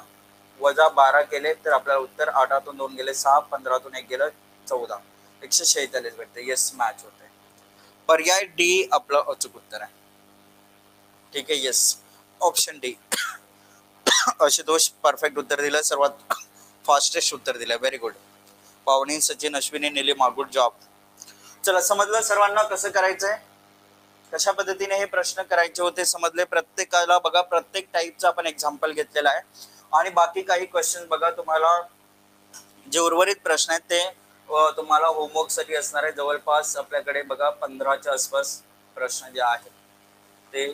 वजा 12 केले तर आपल्याला उत्तर 8 2 गेले 6 15 1 गेलं 14 146 भेटते. येस, मॅच होते. पर्याय डी आपलं अचूक उत्तर आहे. ठीक आहे. Yes, option D. Ashutosh perfect उत्तर दिलं. सर्वात फास्टेस्ट उत्तर दिलं. Very good. पावनी, सचिन, अश्विनी, निलिमा, गुड जॉब. चला, समजलं सर्वांना कसं करायचंय, कशा पद्धतीने हे प्रश्न करायचे होते समजले. प्रत्येकाला बघा प्रत्येक टाईपचा आपण एक्झाम्पल घेतलेला आहे. आणि बाकी काही क्वेश्चन बघा, तुम्हाला जे उर्वरित प्रश्न आहेत ते तुम्हाला होमवर्क साठी असणार आहे. जवळपास आपल्याकडे बघा 15च्या आसपास प्रश्न जे आहेत ते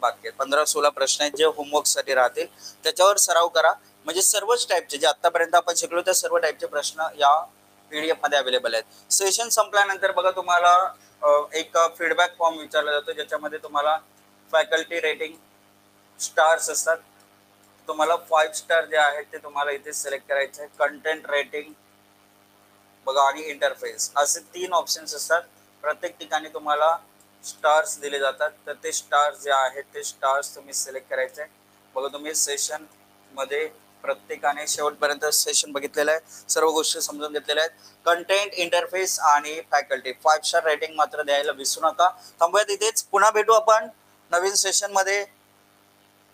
बाकी आहेत. 15-16 प्रश्न आहेत जे होमवर्क साठी राहतील. त्याच्यावर सराव करा. म्हणजे सर्वच टाईपचे जे आतापर्यंत आपण शिकलो त्या सर्व टाईपचे प्रश्न या PDF मध्ये अवेलेबल आहेत. सेशन संपल्यानंतर बघा तुम्हाला एक फीडबॅक फॉर्म विचारला जातो, ज्याच्यामध्ये तुम्हाला फॅकल्टी रेटिंग स्टार्स असतात. तुम्हाला 5 स्टार जे आहेत ते तुम्हाला इथे सिलेक्ट करायचे आहे. कंटेंट रेटिंग बघा आणि इंटरफेस असे 3 ऑप्शन्स असतात. प्रत्येक ठिकाणी तुम्हाला स्टार्स दिले जातात. तर ते स्टार्स जे आहेत ते स्टार्स तुम्ही सिलेक्ट करायचे. बघा तुम्ही सेशन मध्ये प्रत्येकाने शेवटपर्यंत सेशन बघितलेलं आहे, सर्व गोष्टी समजून घेतलेल्या आहेत. कंटेंट, इंटरफेस आणि फॅकल्टी 5 स्टार रेटिंग मात्र द्यायला विसरू नका. थांबूयात इथेच. पुन्हा भेटू आपण नवीन सेशन मध्ये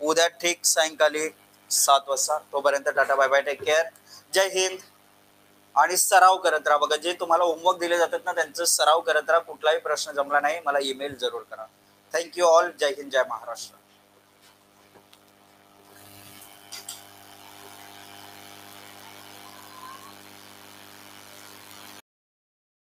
उद्या ठीक सायंकाळी 7 वाजता. तोपर्यंत ta-ta, bye bye, take care, जय हिंद. आणि सराव करत राहा. बघा जे तुम्हाला होमवर्क दिले जातात ना त्यांचा सराव करत राहा. कुठलाही प्रश्न जमला नाही मला ईमेल जरूर करा. Thank you all. जय हिंद जय महाराष्ट्र.